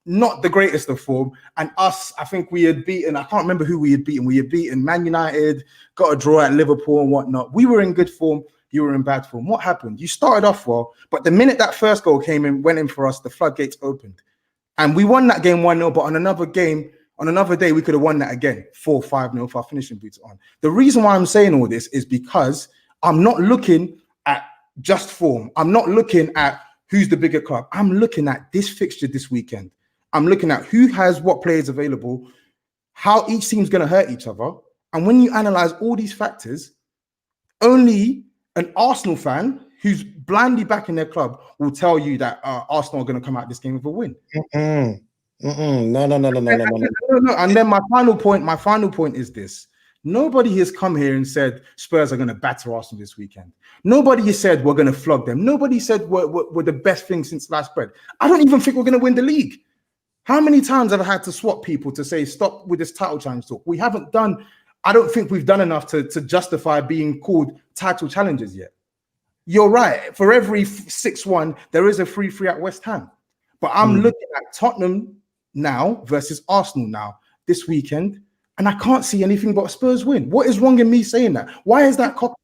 not the greatest of form, and us, I think we had beaten, I can't remember who we had beaten. We had beaten Man United, got a draw at Liverpool and whatnot. We were in good form, you were in bad form. What happened? You started off well, but the minute that first goal went in for us, the floodgates opened. And we won that game 1-0, but on another day, we could have won that again, 4-5-0 with our finishing boots on. The reason why I'm saying all this is because I'm not looking at just form. I'm not looking at who's the bigger club. I'm looking at this fixture this weekend. I'm looking at who has what players available, how each team's going to hurt each other. And when you analyze all these factors, only an Arsenal fan who's blindly backing their club will tell you that Arsenal are going to come out this game with a win. No. And then my final point is this. Nobody has come here and said Spurs are going to batter Arsenal this weekend. Nobody has said we're going to flog them. Nobody said we're the best thing since sliced bread. I don't even think we're going to win the league. How many times have I had to swap people to say, stop with this title challenge talk? We haven't done, I don't think we've done enough to justify being called title challengers yet. You're right. For every 6-1, there is a 3-3 at West Ham. But I'm looking at Tottenham now versus Arsenal now this weekend, and I can't see anything but a Spurs win. What is wrong in me saying that? Why is that copy?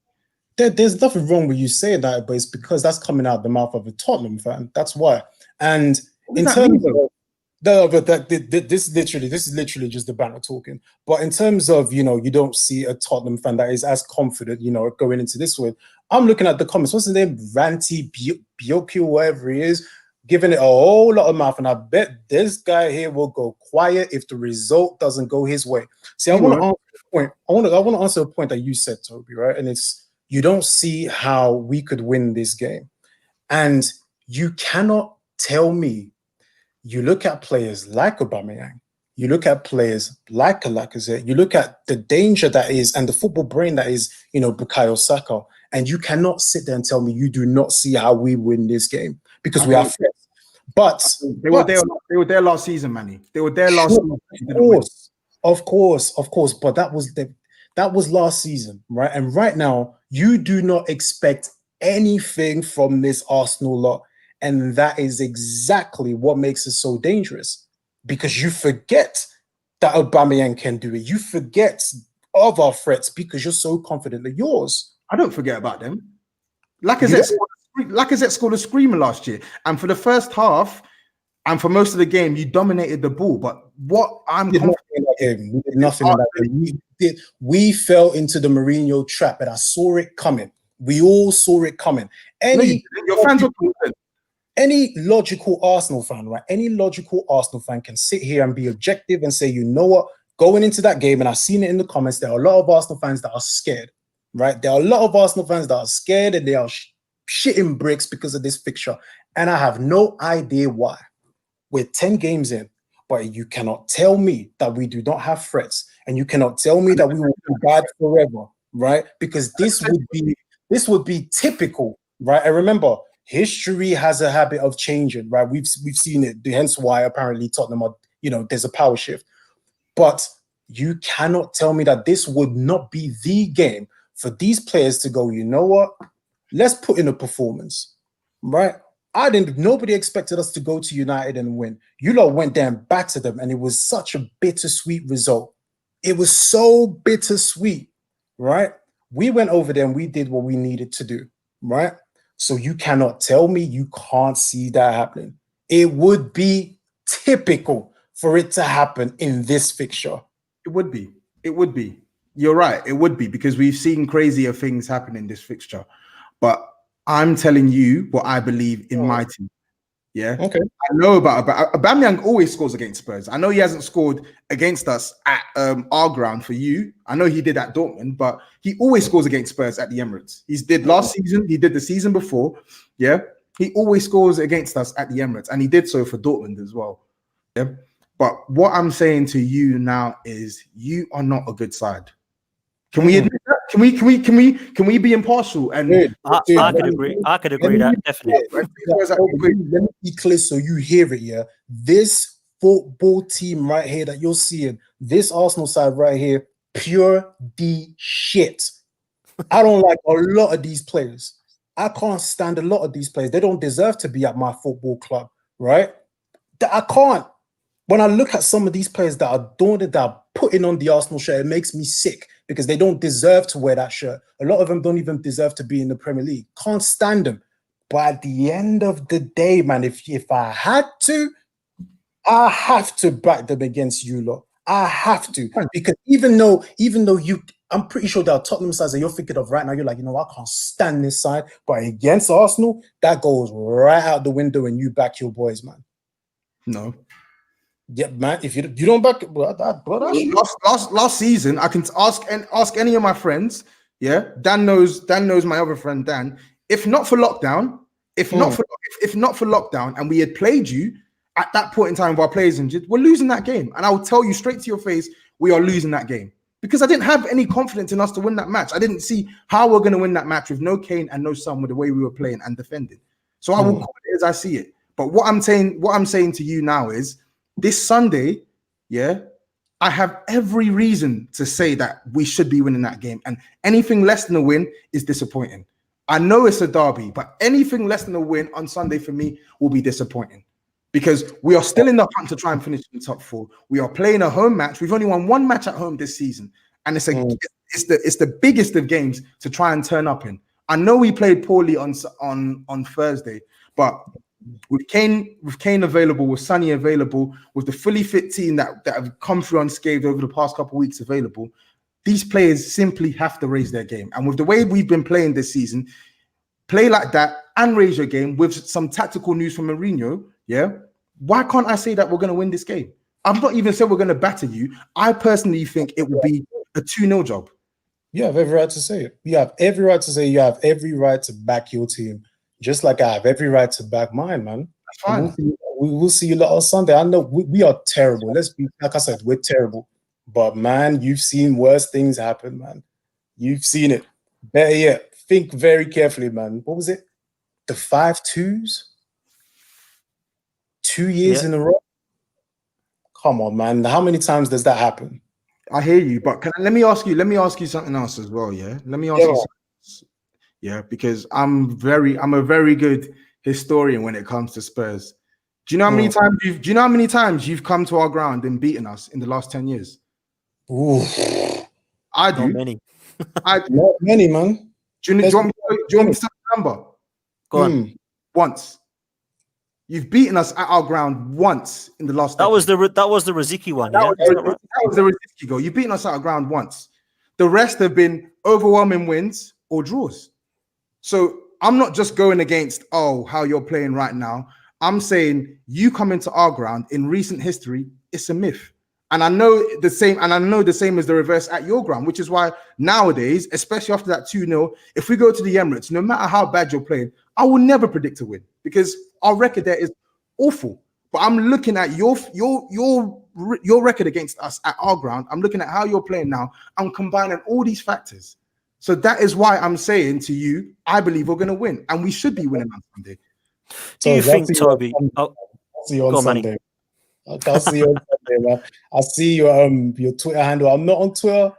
There's nothing wrong with you saying that, but it's because that's coming out of the mouth of a Tottenham fan. That's why. And in terms of this is literally just the banter talking. But in terms of, you don't see a Tottenham fan that is as confident, going into this one. I'm looking at the comments. What's his name? Ranty Bioki, whatever he is, giving it a whole lot of mouth. And I bet this guy here will go quiet if the result doesn't go his way. See, I want to answer the point. I want to answer a point that you said, Toby, right? And it's, you don't see how we could win this game. And you cannot tell me. You look at players like Aubameyang, you look at players like Lacazette, you look at the danger that is and the football brain that is, Bukayo Saka, and you cannot sit there and tell me you do not see how we win this game because we are fit. But they were there last season, Manny. They were there last season. Of course. But that was last season, right? And right now, you do not expect anything from this Arsenal lot. And that is exactly what makes it so dangerous, because you forget that Aubameyang can do it. You forget of our threats because you're so confident that yours. I don't forget about them. Lacazette scored a screamer last year. And for the first half and for most of the game, you dominated the ball. But what I'm confident we did nothing in that game. We fell into the Mourinho trap, and I saw it coming. We all saw it coming. Your fans are confident. Any logical Arsenal fan, right? Any logical Arsenal fan can sit here and be objective and say, you know what? Going into that game, and I've seen it in the comments, there are a lot of Arsenal fans that are scared, right? There are a lot of Arsenal fans that are scared and they are shitting bricks because of this fixture. And I have no idea why. We're 10 games in, but you cannot tell me that we do not have threats. And you cannot tell me that we will be bad forever, right? Because this would be typical, right? And remember, history has a habit of changing, right? We've seen it, hence why apparently Tottenham are, there's a power shift. But you cannot tell me that this would not be the game for these players to go, you know what? Let's put in a performance, right? Nobody expected us to go to United and win. You lot went there and battered them, and it was such a bittersweet result. It was so bittersweet, right? We went over there and we did what we needed to do, right? So you cannot tell me you can't see that happening. It would be typical for it to happen in this fixture. It would be. It would be. You're right. It would be, because we've seen crazier things happen in this fixture. But I'm telling you what I believe in my team. Yeah. Okay. I know about Aubameyang always scores against Spurs. I know he hasn't scored against us at our ground for you. I know he did at Dortmund, but he always scores against Spurs at the Emirates. He did last season. He did the season before. Yeah. He always scores against us at the Emirates, and he did so for Dortmund as well. Yeah. But what I'm saying to you now is you are not a good side. Can we admit that? Can we be impartial? And I could agree. I could agree that definitely. Let me be clear so you hear it. Yeah, this football team right here that you're seeing, this Arsenal side right here, pure D shit. I don't like a lot of these players. I can't stand a lot of these players. They don't deserve to be at my football club, right? I can't. When I look at some of these players that are daunted, that are putting on the Arsenal shirt, it makes me sick because they don't deserve to wear that shirt. A lot of them don't even deserve to be in the Premier League. Can't stand them. But at the end of the day, man, if I had to, I have to back them against you lot. I have to. Because even though you, I'm pretty sure there are Tottenham sides that you're thinking of right now, you're like, I can't stand this side. But against Arsenal, that goes right out the window and you back your boys, man. No. Yeah, man. If you don't back, last season, I can ask any of my friends. Yeah, Dan knows my other friend Dan. If not for lockdown, if not for lockdown, and we had played you at that point in time with our players injured, we're losing that game. And I will tell you straight to your face, we are losing that game because I didn't have any confidence in us to win that match. I didn't see how we're going to win that match with no Kane and no Son with the way we were playing and defending. So I will call it as I see it. But what I'm saying to you now is, this Sunday, yeah, I have every reason to say that we should be winning that game. And anything less than a win is disappointing. I know it's a derby, but anything less than a win on Sunday for me will be disappointing because we are still in the hunt to try and finish in the top 4. We are playing a home match. We've only won one match at home this season. And it's the biggest of games to try and turn up in. I know we played poorly on Thursday, but with Kane available, with Sonny available, with the fully fit team that have come through unscathed over the past couple of weeks available, these players simply have to raise their game. And with the way we've been playing this season, play like that and raise your game with some tactical news from Mourinho, yeah? Why can't I say that we're going to win this game? I've not even said we're going to batter you. I personally think it will be a 2-0 job. You have every right to say it. You have every right to say you have every right to back your team. Just like I have every right to back mine, man. That's fine. We'll see you lot on Sunday. I know we are terrible. Let's be, like I said, we're terrible. But, man, you've seen worse things happen, man. You've seen it. Better yet, think very carefully, man. What was it? The 5-2s? 2 years in a row? Come on, man. How many times does that happen? I hear you, but let me ask you something else as well, yeah? Let me ask you something else. Yeah, because I'm a very good historian when it comes to Spurs. Do you know how many times you've come to our ground and beaten us in the last 10 years? Ooh. I do. Not many. I do. Not many, man. Do you want me to say the number? Go on. Once. You've beaten us at our ground once in the last. That was the Rosicky one. That was the Rosicky goal. You've beaten us at our ground once. The rest have been overwhelming wins or draws. So I'm not just going against how you're playing right now. I'm saying you come into our ground in recent history, it's a myth. And I know the same as the reverse at your ground, which is why nowadays, especially after that 2-0, if we go to the Emirates, no matter how bad you're playing, I will never predict a win because our record there is awful. But I'm looking at your record against us at our ground. I'm looking at how you're playing now. I'm combining all these factors. So that is why I'm saying to you, I believe we're going to win, and we should be winning on Sunday. Do you think, Toby? I'll see you on Sunday. I'll see you on Sunday, man. I'll see your Twitter handle. I'm not on Twitter,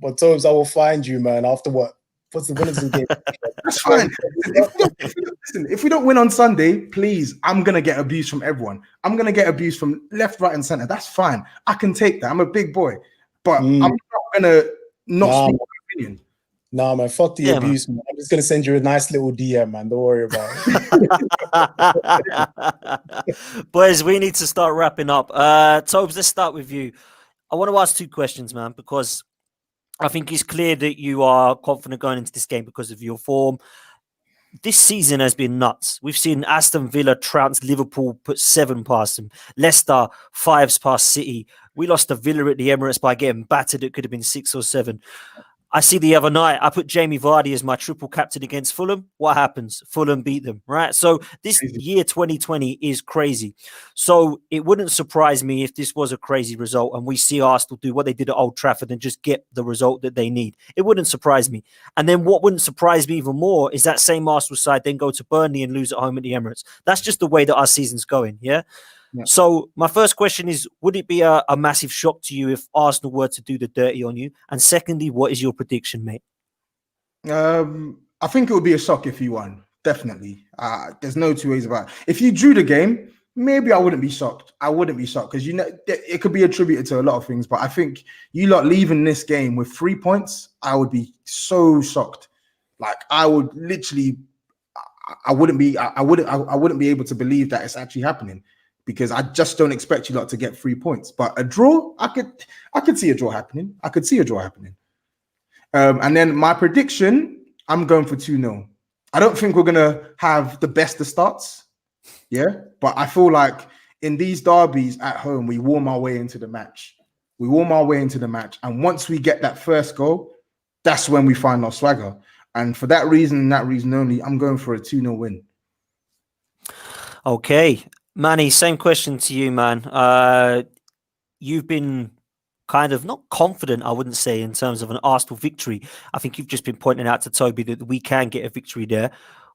but Tobes, I will find you, man. After what? What's the winners in game? That's fine. Listen, if we don't win on Sunday, please, I'm gonna get abuse from everyone. I'm gonna get abuse from left, right, and center. That's fine. I can take that. I'm a big boy, but I'm not gonna speak my opinion. Nah, man, fuck the Yeah, abuse, man. I'm just gonna send you a nice little DM, man. Don't worry about it. Boys, we need to start wrapping up. Tobes, let's start with you. I want to ask two questions, man, because I think it's clear that you are confident going into this game because of your form. This season has been nuts. We've seen Aston Villa trounce Liverpool, put 7 past them. Leicester, 5s past City. We lost to Villa at the Emirates by getting battered. It could have been 6 or 7. I see the other night, I put Jamie Vardy as my triple captain against Fulham. What happens? Fulham beat them, right? So this year 2020 is crazy. So it wouldn't surprise me if this was a crazy result and we see Arsenal do what they did at Old Trafford and just get the result that they need. It wouldn't surprise me. And then what wouldn't surprise me even more is that same Arsenal side then go to Burnley and lose at home at the Emirates. That's just the way that our season's going, yeah? Yeah. So my first question is, would it be a massive shock to you if Arsenal were to do the dirty on you? And secondly, what is your prediction, mate? I think it would be a shock if you won. Definitely. There's no two ways about it. If you drew the game, maybe I wouldn't be shocked. I wouldn't be shocked because, you know, it could be attributed to a lot of things. But I think you lot leaving this game with 3 points, I would be so shocked. Like, I would literally, I wouldn't be able to believe that it's actually happening. Because I just don't expect you lot to get 3 points. But a draw, I could see a draw happening. I could see a draw happening. And then my prediction, I'm going for 2-0. I don't think we're going to have the best of starts. Yeah. But I feel like in these derbies at home, we warm our way into the match. And once we get that first goal, that's when we find our swagger. And for that reason and that reason only, I'm going for a 2-0 win. Okay. Manny, same question to you, man. You've been kind of not confident, I wouldn't say, in terms of an Arsenal victory. I think you've just been pointing out to Toby that we can get a victory there.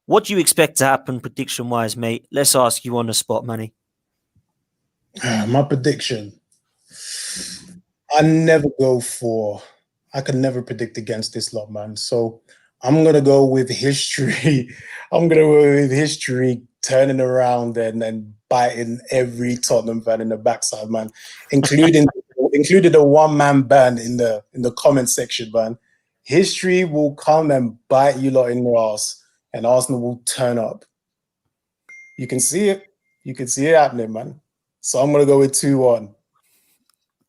What do you expect to happen prediction-wise, mate? Let's ask you on the spot, Manny. My prediction. I can never predict against this lot, man. So I'm going to go with history. Turning around and then biting every Tottenham fan in the backside, man, including the one-man band in the comment section, man. History will come and bite you lot in the ass, and Arsenal will turn up. You can see it. You can see it happening, man. So I'm gonna go with 2-1.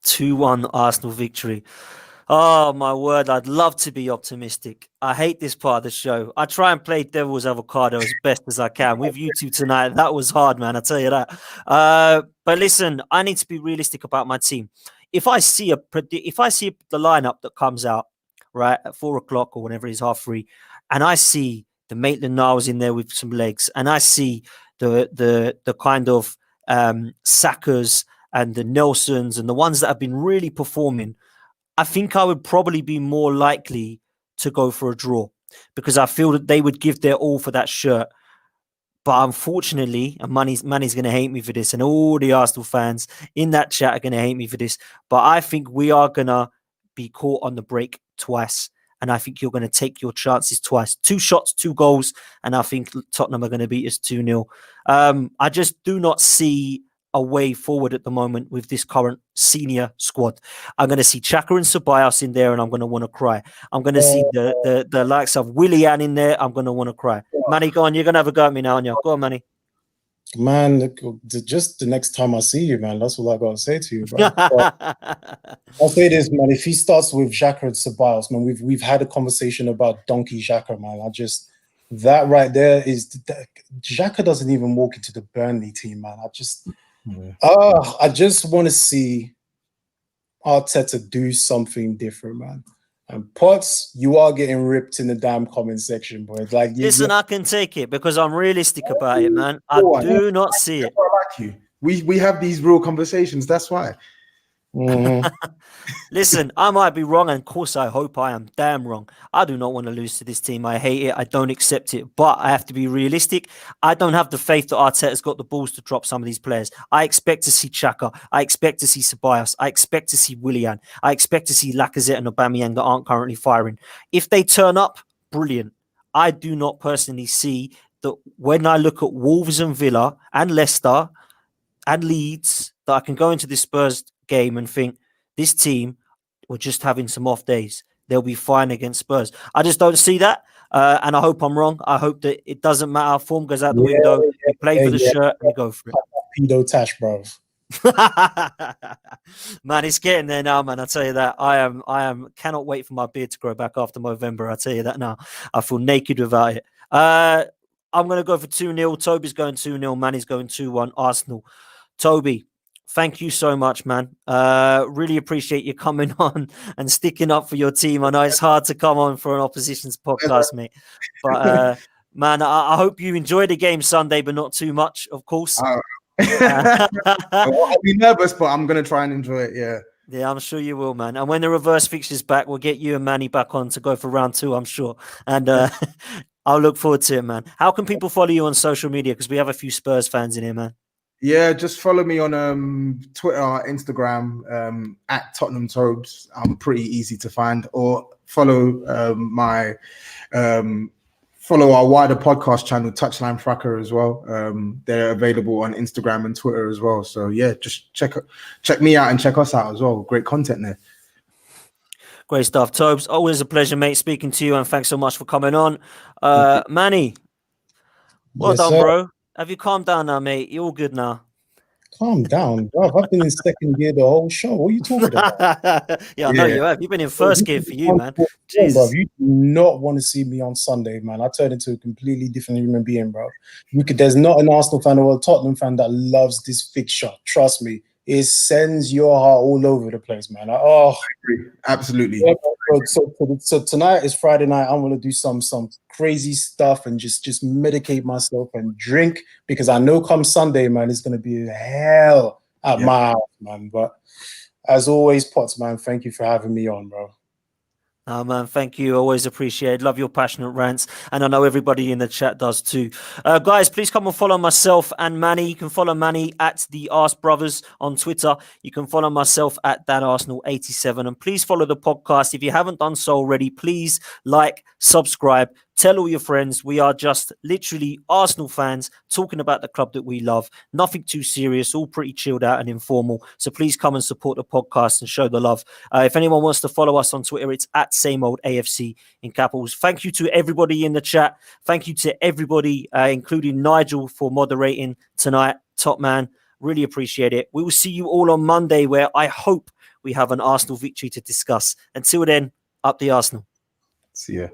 2-1 Arsenal victory. Oh, my word. I'd love to be optimistic. I hate this part of the show. I try and play devil's avocado as best as I can. With you two tonight, that was hard, man. I tell you that. But listen, I need to be realistic about my team. If I see the lineup that comes out, right, at 4 o'clock or whenever it is, 3:30, and I see the Maitland-Niles in there with some legs, and I see the kind of Sackers and the Nelsons and the ones that have been really performing, I think I would probably be more likely to go for a draw because I feel that they would give their all for that shirt. But unfortunately, and Manny's going to hate me for this, and all the Arsenal fans in that chat are going to hate me for this, but I think we are going to be caught on the break twice. And I think you're going to take your chances twice. 2 shots, 2 goals, and I think Tottenham are going to beat us 2-0. I just do not see a way forward at the moment with this current senior squad. I'm going to see Xhaka and Ceballos in there, and I'm going to want to cry. I'm going to see the likes of Willian in there. I'm going to want to cry. Manny, go on. You're going to have a go at me now, aren't you? Go on, Manny. Man, just the next time I see you, man, that's all I got to say to you, bro. I'll say this, man. If he starts with Xhaka and Ceballos, man, we've had a conversation about Donkey Xhaka, man. That right there is Xhaka doesn't even walk into the Burnley team, man. I just want to see Arteta do something different, man. And Potts, you are getting ripped in the damn comment section, boy. Like, listen, I can take it because I'm realistic about it, man. I do not see it. I like you. We have these real conversations. That's why. Mm-hmm. Listen, I might be wrong, and of course I hope I am damn wrong. I do not want to lose to this team. I hate it. I don't accept it. But I have to be realistic. I don't have the faith that Arteta's got the balls to drop some of these players. I expect to see Xhaka. I expect to see Ceballos. I expect to see Willian. I expect to see Lacazette and Aubameyang that aren't currently firing. If they turn up, brilliant. I do not personally see that when I look at Wolves and Villa and Leicester and Leeds, that I can go into this Spurs game and think this team were just having some off days. they'll be fine against Spurs. I just don't see that. And I hope I'm wrong. I hope that it doesn't matter. Form goes out the window. You play for the shirt and you go for it. Pedo Tash, bro. Man, it's getting there now, man. I tell you that. I am cannot wait for my beard to grow back after November. I tell you that now. I feel naked without it. I'm gonna go for 2-0. Toby's going 2-0. Manny's going 2-1. Arsenal. Toby, thank you so much, man. Really appreciate you coming on and sticking up for your team. I know it's hard to come on for an opposition's podcast, mate. But man, I hope you enjoy the game Sunday, but not too much, of course. I'll be nervous, but I'm gonna try and enjoy it. Yeah, I'm sure you will, man. And when the reverse fixture's back, we'll get you and Manny back on to go for round 2, I'm sure. And I'll look forward to it, man. How can people follow you on social media? Because we have a few Spurs fans in here, man. Yeah, just follow me on Twitter, Instagram, at Tottenham Tobes. I'm pretty easy to find. Or follow follow our wider podcast channel, Touchline Fracker, as well. They're available on Instagram and Twitter as well. So yeah, just check me out and check us out as well. Great content there. Great stuff, Tobes. Always a pleasure, mate, speaking to you, and thanks so much for coming on. Manny, well done, sir. bro. Have you calmed down now, mate? You're all good now. Calm down, bro. I've been in second gear the whole show. What are you talking about? Yeah, I know you have. You've been in first gear for you, man. Bro, Jesus. you do not want to see me on Sunday, man. I turned into a completely different human being, bro. There's not an Arsenal fan or a Tottenham fan that loves this fixture. Trust me. It sends your heart all over the place, man. Absolutely. Yeah, so tonight is Friday night. I'm gonna do some crazy stuff and just medicate myself and drink, because I know come Sunday, man, it's gonna be hell at my house, man. But as always, Potts, man, thank you for having me on, bro. Oh, man, thank you. Always appreciate. Love your passionate rants. And I know everybody in the chat does too. Guys, please come and follow myself and Manny. You can follow Manny at the Ars Brothers on Twitter. You can follow myself at DanArsenal87. And please follow the podcast. If you haven't done so already, please like, subscribe, tell all your friends. We are just literally Arsenal fans talking about the club that we love. Nothing too serious, all pretty chilled out and informal. So please come and support the podcast and show the love. If anyone wants to follow us on Twitter, it's at Same Old AFC in capitals. Thank you to everybody in the chat. Thank you to everybody, including Nigel, for moderating tonight. Top man, really appreciate it. We will see you all on Monday, where I hope we have an Arsenal victory to discuss. Until then, up the Arsenal. See ya.